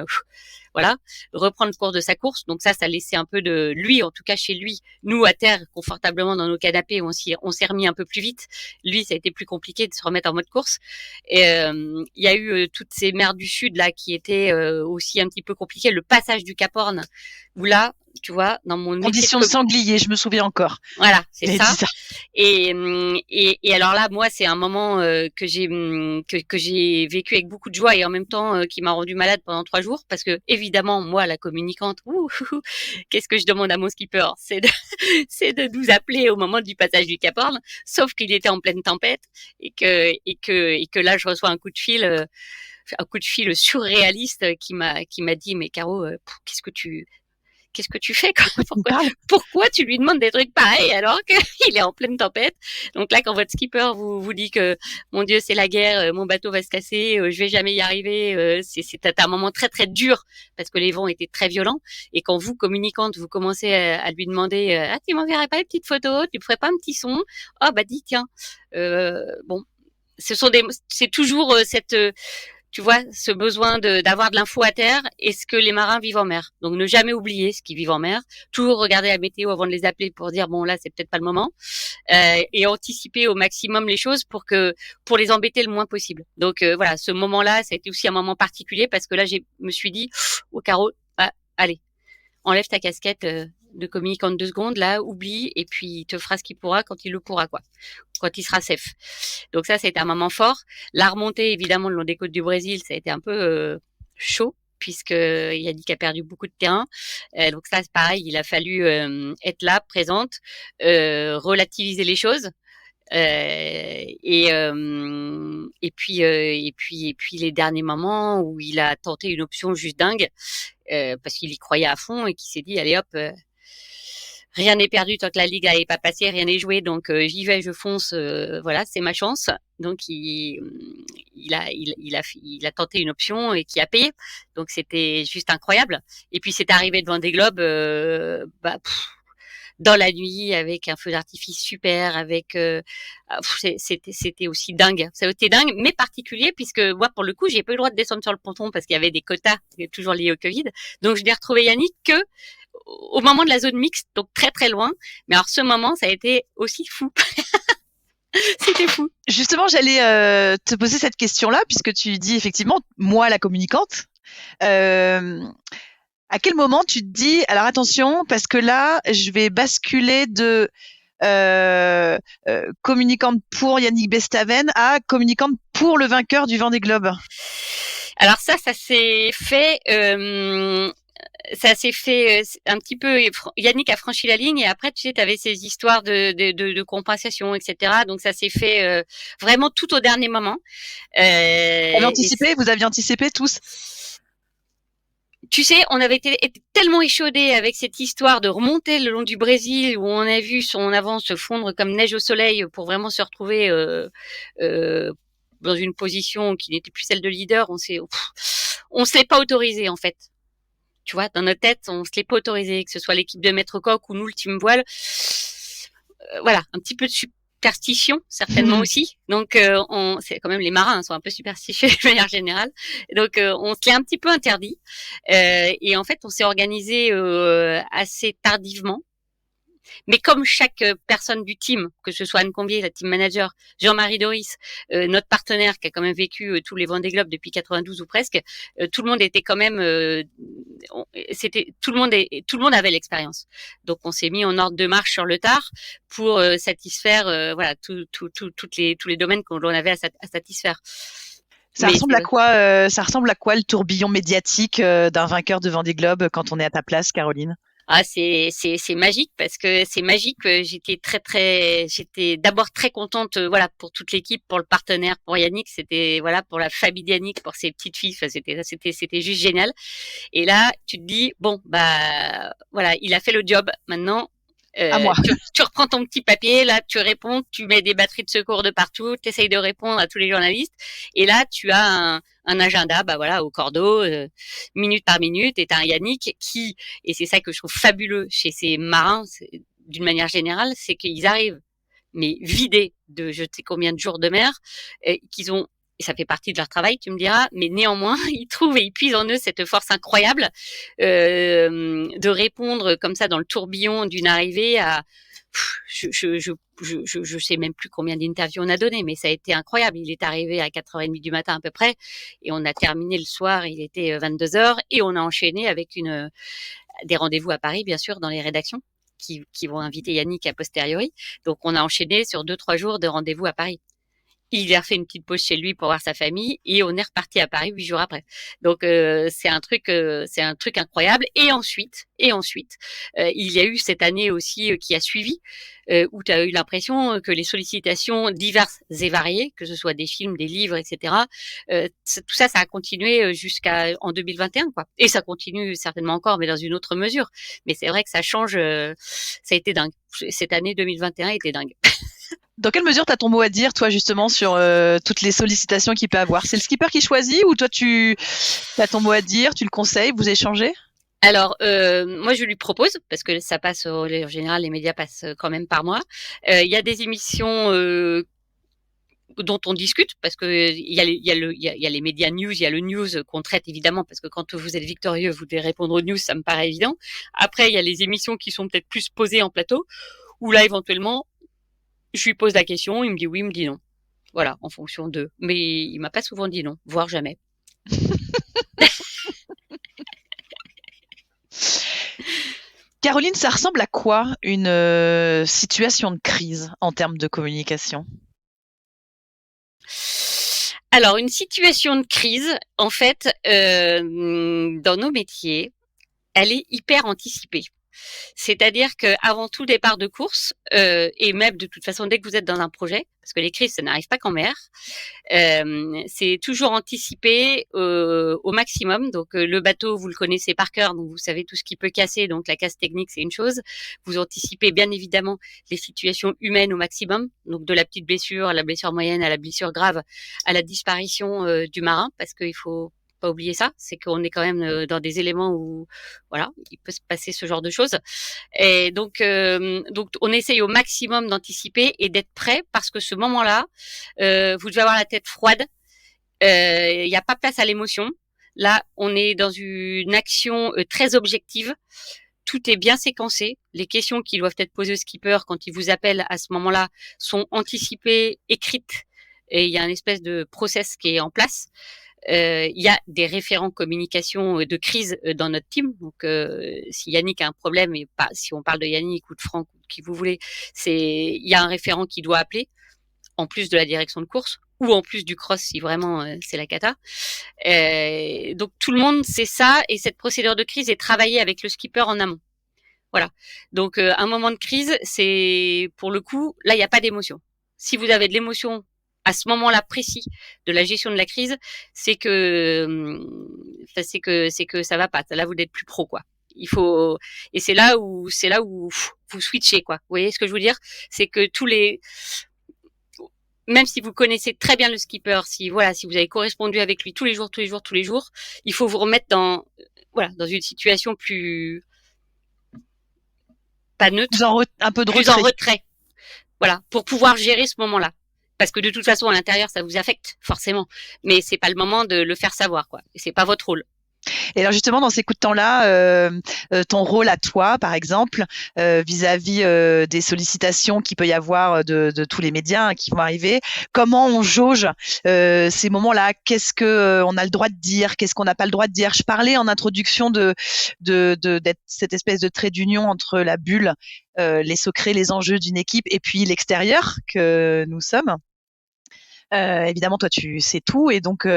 voilà, reprendre le cours de sa course. Donc ça laissait un peu de lui, en tout cas chez lui. Nous à terre, confortablement dans nos canapés, on s'est remis un peu plus vite. Lui, ça a été plus compliqué de se remettre en mode course. Et il y a eu toutes ces mers du sud là qui étaient aussi un petit peu compliquées. Le passage du Cap Horn, où là, tu vois, dans mon métier Condition de sanglier, je me souviens encore. voilà, c'est ça. Ça. Et alors là, moi, c'est un moment que j'ai vécu avec beaucoup de joie et en même temps qui m'a rendu malade pendant 3 jours parce que évidemment, moi, la communicante, qu'est-ce que je demande à mon skipper, c'est de nous appeler au moment du passage du Cap Horn, sauf qu'il était en pleine tempête et que là, je reçois un coup de fil surréaliste qui m'a dit mais Caro, qu'est-ce que tu fais quoi pourquoi tu lui demandes des trucs pareils alors qu'il est en pleine tempête? Donc là, quand votre skipper vous dit que mon Dieu, c'est la guerre, mon bateau va se casser, je vais jamais y arriver, c'est un moment très très dur parce que les vents étaient très violents. Et quand vous, communicante, vous commencez à lui demander tu m'enverrais pas une petite photo, tu me ferais pas un petit son? Oh bah dis tiens, bon, c'est toujours cette tu vois, ce besoin d'avoir de l'info à terre et ce que les marins vivent en mer. Donc, ne jamais oublier ce qu'ils vivent en mer. Toujours regarder la météo avant de les appeler pour dire, bon, là, c'est peut-être pas le moment. Et anticiper au maximum les choses pour les embêter le moins possible. Donc, voilà, ce moment-là, ça a été aussi un moment particulier parce que là, me suis dit, au carreau, allez, enlève ta casquette de communicant de 2 secondes, là, oublie, et puis il te fera ce qu'il pourra quand il le pourra, quoi. Quand il sera safe. Donc ça, c'était un moment fort. La remontée, évidemment, le long des côtes du Brésil, ça a été un peu chaud, puisque Yannick a perdu beaucoup de terrain. Donc ça, c'est pareil, il a fallu être là, présente, relativiser les choses. Et puis les derniers moments où il a tenté une option juste dingue, parce qu'il y croyait à fond et qu'il s'est dit allez hop, rien n'est perdu tant que la ligue n'avait pas passé, rien n'est joué, donc j'y vais, je fonce, voilà, c'est ma chance. Donc il a tenté une option et qui a payé. Donc c'était juste incroyable. Et puis c'est arrivé devant des globes, dans la nuit avec un feu d'artifice super, avec c'était aussi dingue. Ça a été dingue, mais particulier puisque moi pour le coup j'ai pas eu le droit de descendre sur le ponton parce qu'il y avait des quotas toujours liés au Covid. Donc je n'ai retrouvé Yannick que au moment de la zone mixte, donc très très loin. Mais alors ce moment, ça a été aussi fou. C'était fou. Justement, j'allais te poser cette question-là, puisque tu dis effectivement, moi la communicante, à quel moment tu te dis, alors attention, parce que là, je vais basculer de communicante pour Yannick Bestaven à communicante pour le vainqueur du Vendée Globe? Alors ça s'est fait... un petit peu. Yannick a franchi la ligne et après, tu sais, tu avais ces histoires de compensation, etc. Donc ça s'est fait vraiment tout au dernier moment. Vous aviez anticipé tous? Tu sais, on avait été tellement échaudés avec cette histoire de remonter le long du Brésil où on a vu son avance se fondre comme neige au soleil pour vraiment se retrouver dans une position qui n'était plus celle de leader. On se l'est pas autorisé en fait. Tu vois, dans notre tête, on se l'est pas autorisé, que ce soit l'équipe de Maître Coq ou nous, le team voile. Voilà, un petit peu de superstition, certainement aussi. Donc, c'est quand même les marins sont un peu superstitieux de manière générale. Donc, on se l'est un petit peu interdit. Et en fait, on s'est organisé assez tardivement. Mais comme chaque personne du team, que ce soit Anne Combier, la team manager, Jean-Marie Doris, notre partenaire qui a quand même vécu tous les Vendée Globe depuis 92 ou presque, tout le monde était quand même, tout le monde avait l'expérience. Donc on s'est mis en ordre de marche sur le tard pour satisfaire, voilà, tous les domaines qu'on avait à satisfaire. Ça ressemble à quoi le tourbillon médiatique d'un vainqueur de Vendée Globe quand on est à ta place, Caroline? Ah, c'est magique parce que c'est magique. J'étais d'abord très contente, voilà, pour toute l'équipe, pour le partenaire, pour Yannick. C'était, voilà, pour la famille d'Yannick, pour ses petites filles. Enfin, c'était juste génial. Et là, tu te dis, bon, bah, voilà, il a fait le job. Maintenant, à moi. Tu reprends ton petit papier, là, tu réponds, tu mets des batteries de secours de partout, tu essayes de répondre à tous les journalistes. Et là, tu as un agenda, bah voilà, au cordeau, minute par minute. Et t'as un Yannick qui, et c'est ça que je trouve fabuleux chez ces marins, d'une manière générale, c'est qu'ils arrivent, mais vidés de je sais combien de jours de mer, qu'ils ont, et ça fait partie de leur travail, tu me diras, mais néanmoins, ils trouvent et ils puisent en eux cette force incroyable de répondre comme ça dans le tourbillon d'une arrivée à... Je sais même plus combien d'interviews on a donné, mais ça a été incroyable. Il est arrivé à 4h30 du matin à peu près, et on a terminé le soir, il était 22h, et on a enchaîné avec des rendez-vous à Paris, bien sûr, dans les rédactions, qui vont inviter Yannick a posteriori. Donc on a enchaîné sur 2-3 jours de rendez-vous à Paris. Il a fait une petite pause chez lui pour voir sa famille et on est reparti à Paris 8 jours après. Donc c'est un truc incroyable. Et ensuite, il y a eu cette année aussi qui a suivi où tu as eu l'impression que les sollicitations diverses et variées, que ce soit des films, des livres, etc. Tout ça a continué jusqu'en 2021, quoi. Et ça continue certainement encore, mais dans une autre mesure. Mais c'est vrai que ça change. Ça a été dingue. Cette année 2021 était dingue. Dans quelle mesure tu as ton mot à dire, toi, justement, sur toutes les sollicitations qu'il peut avoir? C'est le skipper qui choisit ou toi, tu as ton mot à dire, tu le conseilles, vous échangez? Alors, moi, je lui propose, parce que ça passe, en général, les médias passent quand même par moi. Il y a des émissions dont on discute, parce que il y a les médias news, il y a le news qu'on traite évidemment, parce que quand vous êtes victorieux, vous devez répondre aux news, ça me paraît évident. Après, il y a les émissions qui sont peut-être plus posées en plateau, où là, éventuellement, je lui pose la question, il me dit oui, il me dit non. Voilà, en fonction de. Mais il m'a pas souvent dit non, voire jamais. Caroline, ça ressemble à quoi une situation de crise en termes de communication? Alors, une situation de crise, en fait, dans nos métiers, elle est hyper anticipée. C'est-à-dire qu'avant tout départ de course, et même de toute façon dès que vous êtes dans un projet, parce que les crises, ça n'arrive pas qu'en mer, c'est toujours anticipé au maximum. Donc le bateau, vous le connaissez par cœur, donc vous savez tout ce qui peut casser. Donc la casse technique, c'est une chose. Vous anticipez bien évidemment les situations humaines au maximum, donc de la petite blessure à la blessure moyenne, à la blessure grave, à la disparition du marin, parce qu'il faut pas oublier ça, c'est qu'on est quand même dans des éléments où voilà, il peut se passer ce genre de choses. Et donc on essaye au maximum d'anticiper et d'être prêt parce que ce moment-là, vous devez avoir la tête froide. Il n'y a pas place à l'émotion. Là, on est dans une action très objective. Tout est bien séquencé. Les questions qui doivent être posées au skipper quand il vous appelle à ce moment-là sont anticipées, écrites, et il y a une espèce de process qui est en place. Il y a des référents communication de crise dans notre team. Donc, si Yannick a un problème, et pas si on parle de Yannick ou de Franck ou de qui vous voulez, il y a un référent qui doit appeler en plus de la direction de course ou en plus du cross si vraiment c'est la cata. Donc tout le monde sait ça et cette procédure de crise est travaillée avec le skipper en amont. Voilà. Donc un moment de crise, c'est pour le coup, là il n'y a pas d'émotion. Si vous avez de l'émotion à ce moment-là précis de la gestion de la crise, c'est que ça va pas. Là vous n'êtes plus pro quoi. Il faut et c'est là où vous switchez quoi. Vous voyez ce que je veux dire? C'est que même si vous connaissez très bien le skipper, si vous avez correspondu avec lui tous les jours, il faut vous remettre dans une situation plus pas neutre, un peu de plus retrait. en retrait. Voilà, pour pouvoir gérer ce moment-là. Parce que de toute façon, à l'intérieur, ça vous affecte, forcément. Mais c'est pas le moment de le faire savoir, quoi. Et c'est pas votre rôle. Et alors justement, dans ces coups de temps-là, ton rôle à toi, par exemple, vis-à-vis des sollicitations qu'il peut y avoir de tous les médias qui vont arriver, comment on jauge ces moments-là? Qu'est-ce que on a le droit de dire? Qu'est-ce qu'on n'a pas le droit de dire? Je parlais en introduction d'être cette espèce de trait d'union entre la bulle, les secrets, les enjeux d'une équipe et puis l'extérieur que nous sommes. Évidemment, toi, tu sais tout, et donc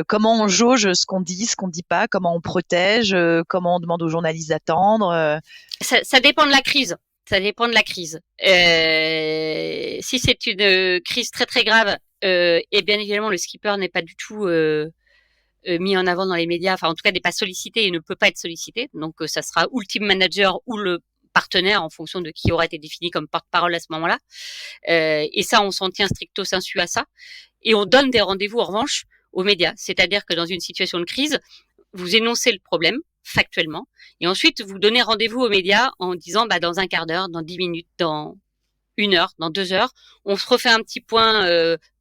comment on jauge ce qu'on dit, ce qu'on dit pas, comment on protège, comment on demande aux journalistes d'attendre. Ça dépend de la crise. Ça dépend de la crise. Si c'est une crise très très grave, et bien évidemment le skipper n'est pas du tout mis en avant dans les médias, enfin en tout cas n'est pas sollicité et ne peut pas être sollicité. Donc ça sera ou le team manager ou le partenaire en fonction de qui aura été défini comme porte-parole à ce moment-là. Et ça, on s'en tient stricto sensu à ça. Et on donne des rendez-vous en revanche aux médias. C'est-à-dire que dans une situation de crise, vous énoncez le problème factuellement et ensuite vous donnez rendez-vous aux médias en disant dans un quart d'heure, dans 10 minutes, dans 1 heure, dans 2 heures, on se refait un petit point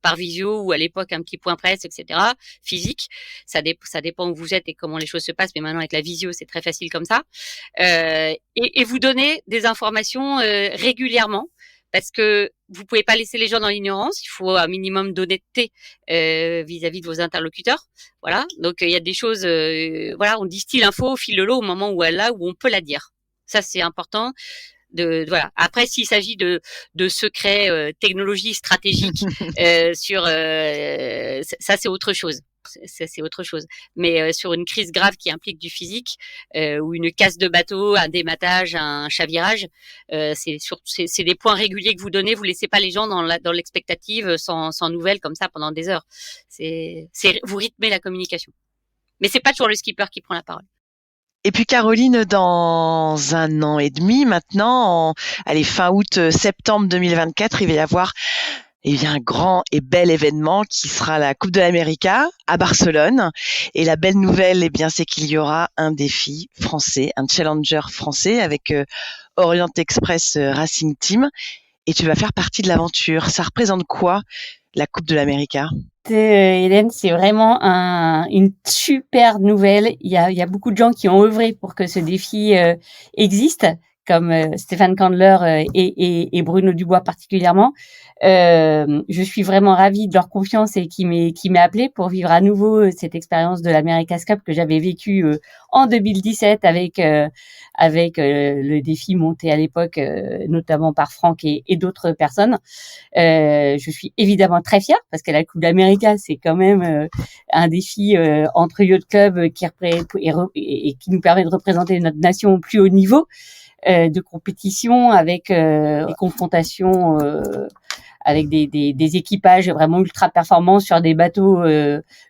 par visio ou à l'époque un petit point presse, etc. Physique, ça dépend où vous êtes et comment les choses se passent, mais maintenant avec la visio c'est très facile comme ça. Et vous donnez des informations régulièrement parce que vous pouvez pas laisser les gens dans l'ignorance. Il faut un minimum d'honnêteté vis-à-vis de vos interlocuteurs. Voilà, donc il y a des choses, on distille l'info au fil de l'eau au moment où on peut la dire. Ça c'est important. Voilà. Après, s'il s'agit de secrets technologie stratégique ça c'est autre chose. C'est autre chose. Mais sur une crise grave qui implique du physique ou une casse de bateau, un dématage, un chavirage, c'est des points réguliers que vous donnez. Vous laissez pas les gens dans l'expectative sans nouvelles comme ça pendant des heures. Vous rythmez la communication. Mais c'est pas toujours le skipper qui prend la parole. Et puis Caroline, dans 1 an et demi maintenant, fin août, septembre 2024, il va y avoir un grand et bel événement qui sera la Coupe de l'Amérique à Barcelone. Et la belle nouvelle, c'est qu'il y aura un défi français, un challenger français avec Orient Express Racing Team. Et tu vas faire partie de l'aventure. Ça représente quoi, la Coupe de l'Amérique? Hélène, c'est vraiment une super nouvelle. Il y a beaucoup de gens qui ont œuvré pour que ce défi existe, comme Stéphane Candler et Bruno Dubois particulièrement. Je suis vraiment ravie de leur confiance et qui m'ait appelé pour vivre à nouveau cette expérience de l'America's Cup que j'avais vécue en 2017 avec le défi monté à l'époque notamment par Franck et d'autres personnes. Je suis évidemment très fière parce que la Coupe d'América, c'est quand même un défi entre yacht club qui nous permet de représenter notre nation au plus haut niveau de compétition avec des confrontations avec des équipages vraiment ultra performants sur des bateaux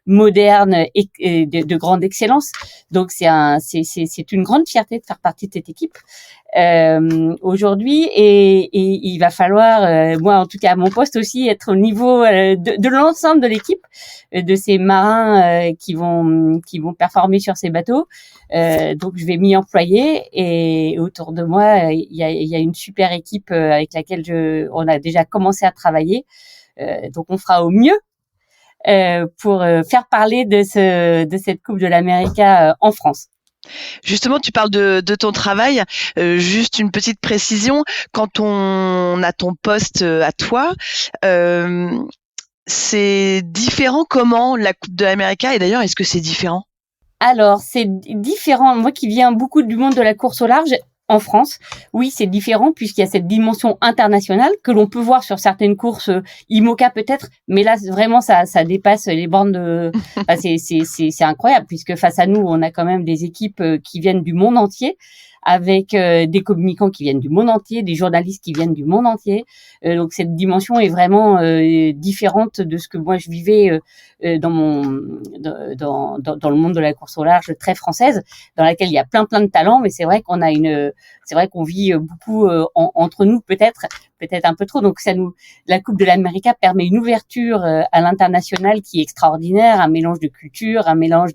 modernes et de grande excellence. Donc c'est une grande fierté de faire partie de cette équipe aujourd'hui et il va falloir moi en tout cas à mon poste aussi être au niveau de l'ensemble de l'équipe de ces marins qui vont performer sur ces bateaux. Donc je vais m'y employer et autour de moi il y a une super équipe avec laquelle on a déjà commencé à travailler. Donc on fera au mieux pour faire parler de cette Coupe de l'América en France. Justement, tu parles de ton travail. Juste une petite précision. Quand on a ton poste à toi, c'est différent comment la Coupe de l'América? Et d'ailleurs, est-ce que c'est différent? Alors, c'est différent. Moi qui viens beaucoup du monde de la course au large, en France, oui, c'est différent puisqu'il y a cette dimension internationale que l'on peut voir sur certaines courses IMOCA peut-être, mais là vraiment ça dépasse les bornes de. Enfin, c'est incroyable puisque face à nous on a quand même des équipes qui viennent du monde entier, avec des communicants qui viennent du monde entier, des journalistes qui viennent du monde entier. Donc cette dimension est vraiment différente de ce que moi je vivais dans le monde de la course au large très française, dans laquelle il y a plein de talents, mais c'est vrai qu'on vit beaucoup entre nous peut-être un peu trop. Donc la Coupe de l'América permet une ouverture à l'international qui est extraordinaire, un mélange de culture, un mélange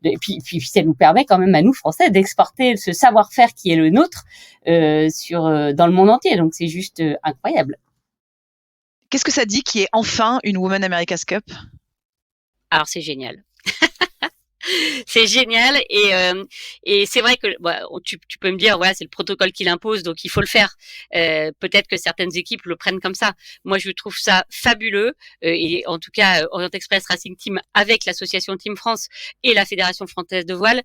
et puis ça nous permet quand même à nous Français d'exporter ce savoir-faire qui est le nôtre dans le monde entier. Donc c'est juste incroyable. Qu'est-ce que ça dit qu'il y ait enfin une Women America's Cup? Alors c'est génial. C'est génial et c'est vrai que tu peux me dire voilà c'est le protocole qui l'impose donc il faut le faire. Peut-être que certaines équipes le prennent comme ça. Moi je trouve ça fabuleux et en tout cas Orient Express Racing Team avec l'association Team France et la Fédération française de voile.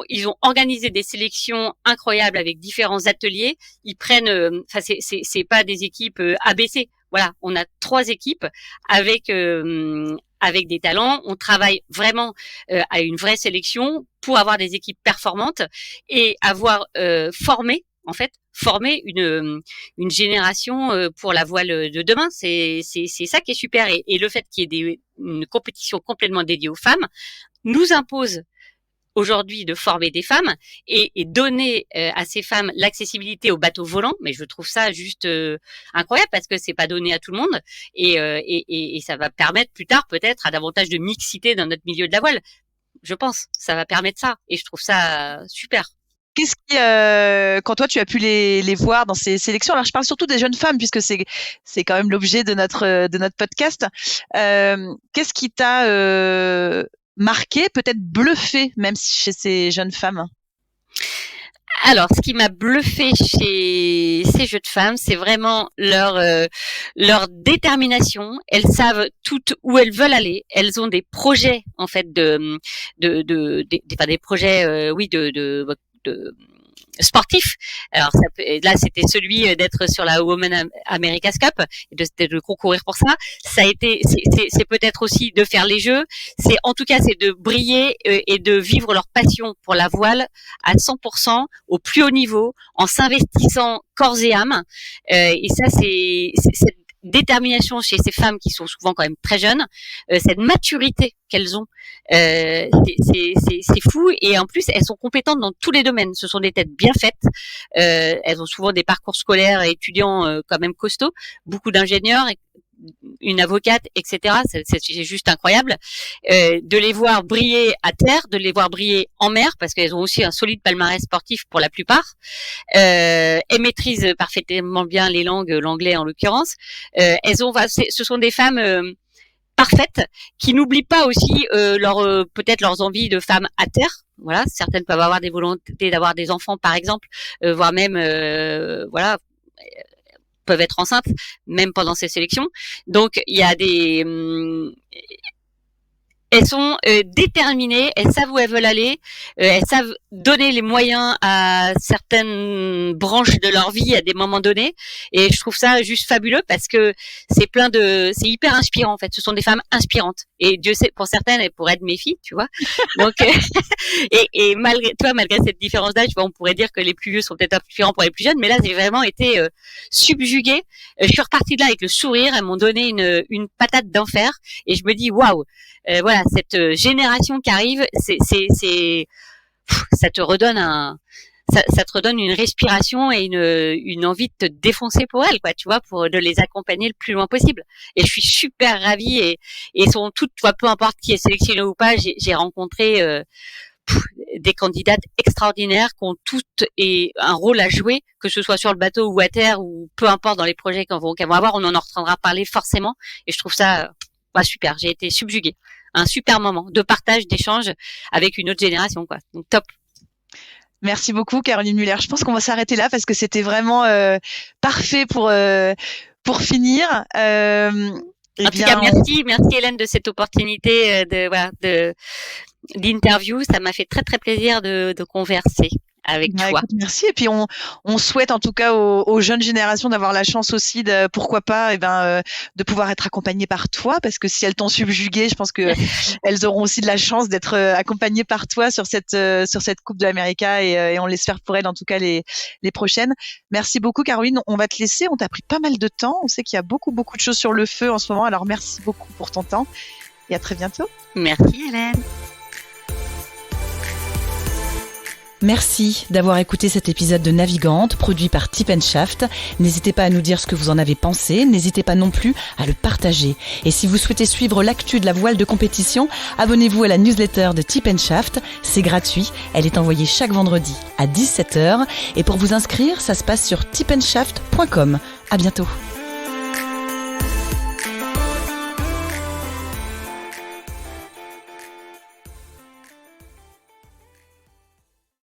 Ils ont organisé des sélections incroyables avec différents ateliers. Ils prennent, enfin c'est pas des équipes ABC. Voilà, on a 3 équipes avec des talents. On travaille vraiment à une vraie sélection pour avoir des équipes performantes et avoir formé une génération pour la voile de demain. C'est ça qui est super et le fait qu'il y ait une compétition complètement dédiée aux femmes nous impose aujourd'hui de former des femmes et donner à ces femmes l'accessibilité aux bateaux volants. Mais je trouve ça juste incroyable parce que c'est pas donné à tout le monde et ça va permettre plus tard peut-être à davantage de mixité dans notre milieu de la voile. Je pense, ça va permettre ça et je trouve ça super. Qu'est-ce qui, quand toi tu as pu les voir dans ces sélections, alors je parle surtout des jeunes femmes puisque c'est quand même l'objet de notre podcast. Qu'est-ce qui t'a marqué, peut-être bluffé même chez ces jeunes femmes? Alors, ce qui m'a bluffé chez ces jeunes femmes, c'est vraiment leur détermination. Elles savent toutes où elles veulent aller. Elles ont des projets en fait des projets de sportif. Alors là c'était celui d'être sur la Women America's Cup et de concourir pour ça. Ça a été c'est peut-être aussi de faire les jeux. C'est de briller et de vivre leur passion pour la voile à 100% au plus haut niveau en s'investissant corps et âme. Et ça c'est cette détermination chez ces femmes qui sont souvent quand même très jeunes, cette maturité qu'elles ont, c'est fou et en plus elles sont compétentes dans tous les domaines. Ce sont des têtes bien faites, elles ont souvent des parcours scolaires et étudiants quand même costauds, beaucoup d'ingénieurs, une avocate, etc. C'est juste incroyable de les voir briller à terre, de les voir briller en mer parce qu'elles ont aussi un solide palmarès sportif pour la plupart. Elles maîtrisent parfaitement bien les langues, l'anglais en l'occurrence. Ce sont des femmes parfaites, qui n'oublient pas aussi peut-être leurs envies de femmes à terre. Voilà, certaines peuvent avoir des volontés d'avoir des enfants, par exemple, voire même peuvent être enceintes, même pendant ces sélections. Donc il y a elles sont déterminées, elles savent où elles veulent aller, elles savent donner les moyens à certaines branches de leur vie à des moments donnés, et je trouve ça juste fabuleux parce que c'est hyper inspirant en fait. Ce sont des femmes inspirantes, et Dieu sait, pour certaines elles pourraient être mes filles, tu vois. Donc et malgré cette différence d'âge, on pourrait dire que les plus vieux sont peut-être inspirants pour les plus jeunes, mais là j'ai vraiment été subjuguée. Je suis repartie de là avec le sourire. Elles m'ont donné une patate d'enfer, et je me dis waouh. Voilà, cette génération qui arrive, ça te redonne ça te redonne une respiration et une envie de te défoncer pour elles, quoi, tu vois, de les accompagner le plus loin possible. Et je suis super ravie, et sont toutes, tu vois, peu importe qui est sélectionné ou pas, j'ai rencontré des candidates extraordinaires qui ont toutes un rôle à jouer, que ce soit sur le bateau ou à terre, ou peu importe dans les projets qu'elles vont avoir, on en entendra parler forcément, et je trouve ça super. J'ai été subjuguée. Un super moment de partage, d'échange avec une autre génération, quoi. Donc top. Merci beaucoup, Caroline Muller. Je pense qu'on va s'arrêter là parce que c'était vraiment parfait pour finir. En tout cas, merci Hélène de cette opportunité d'interview. Ça m'a fait très très plaisir de converser avec toi. Écoute, merci. Et puis on souhaite en tout cas aux jeunes générations d'avoir la chance aussi de, pourquoi pas, de pouvoir être accompagnées par toi, parce que si elles t'ont subjuguée, je pense que elles auront aussi de la chance d'être accompagnées par toi sur cette Coupe de l'Amérique, et on l'espère pour elles en tout cas les prochaines. Merci beaucoup, Caroline. On va te laisser. On t'a pris pas mal de temps. On sait qu'il y a beaucoup de choses sur le feu en ce moment. Alors merci beaucoup pour ton temps et à très bientôt. Merci Hélène. Merci d'avoir écouté cet épisode de Navigante, produit par Tip & Shaft. N'hésitez pas à nous dire ce que vous en avez pensé, n'hésitez pas non plus à le partager. Et si vous souhaitez suivre l'actu de la voile de compétition, abonnez-vous à la newsletter de Tip & Shaft, c'est gratuit, elle est envoyée chaque vendredi à 17h. Et pour vous inscrire, ça se passe sur tipandshaft.com. À bientôt.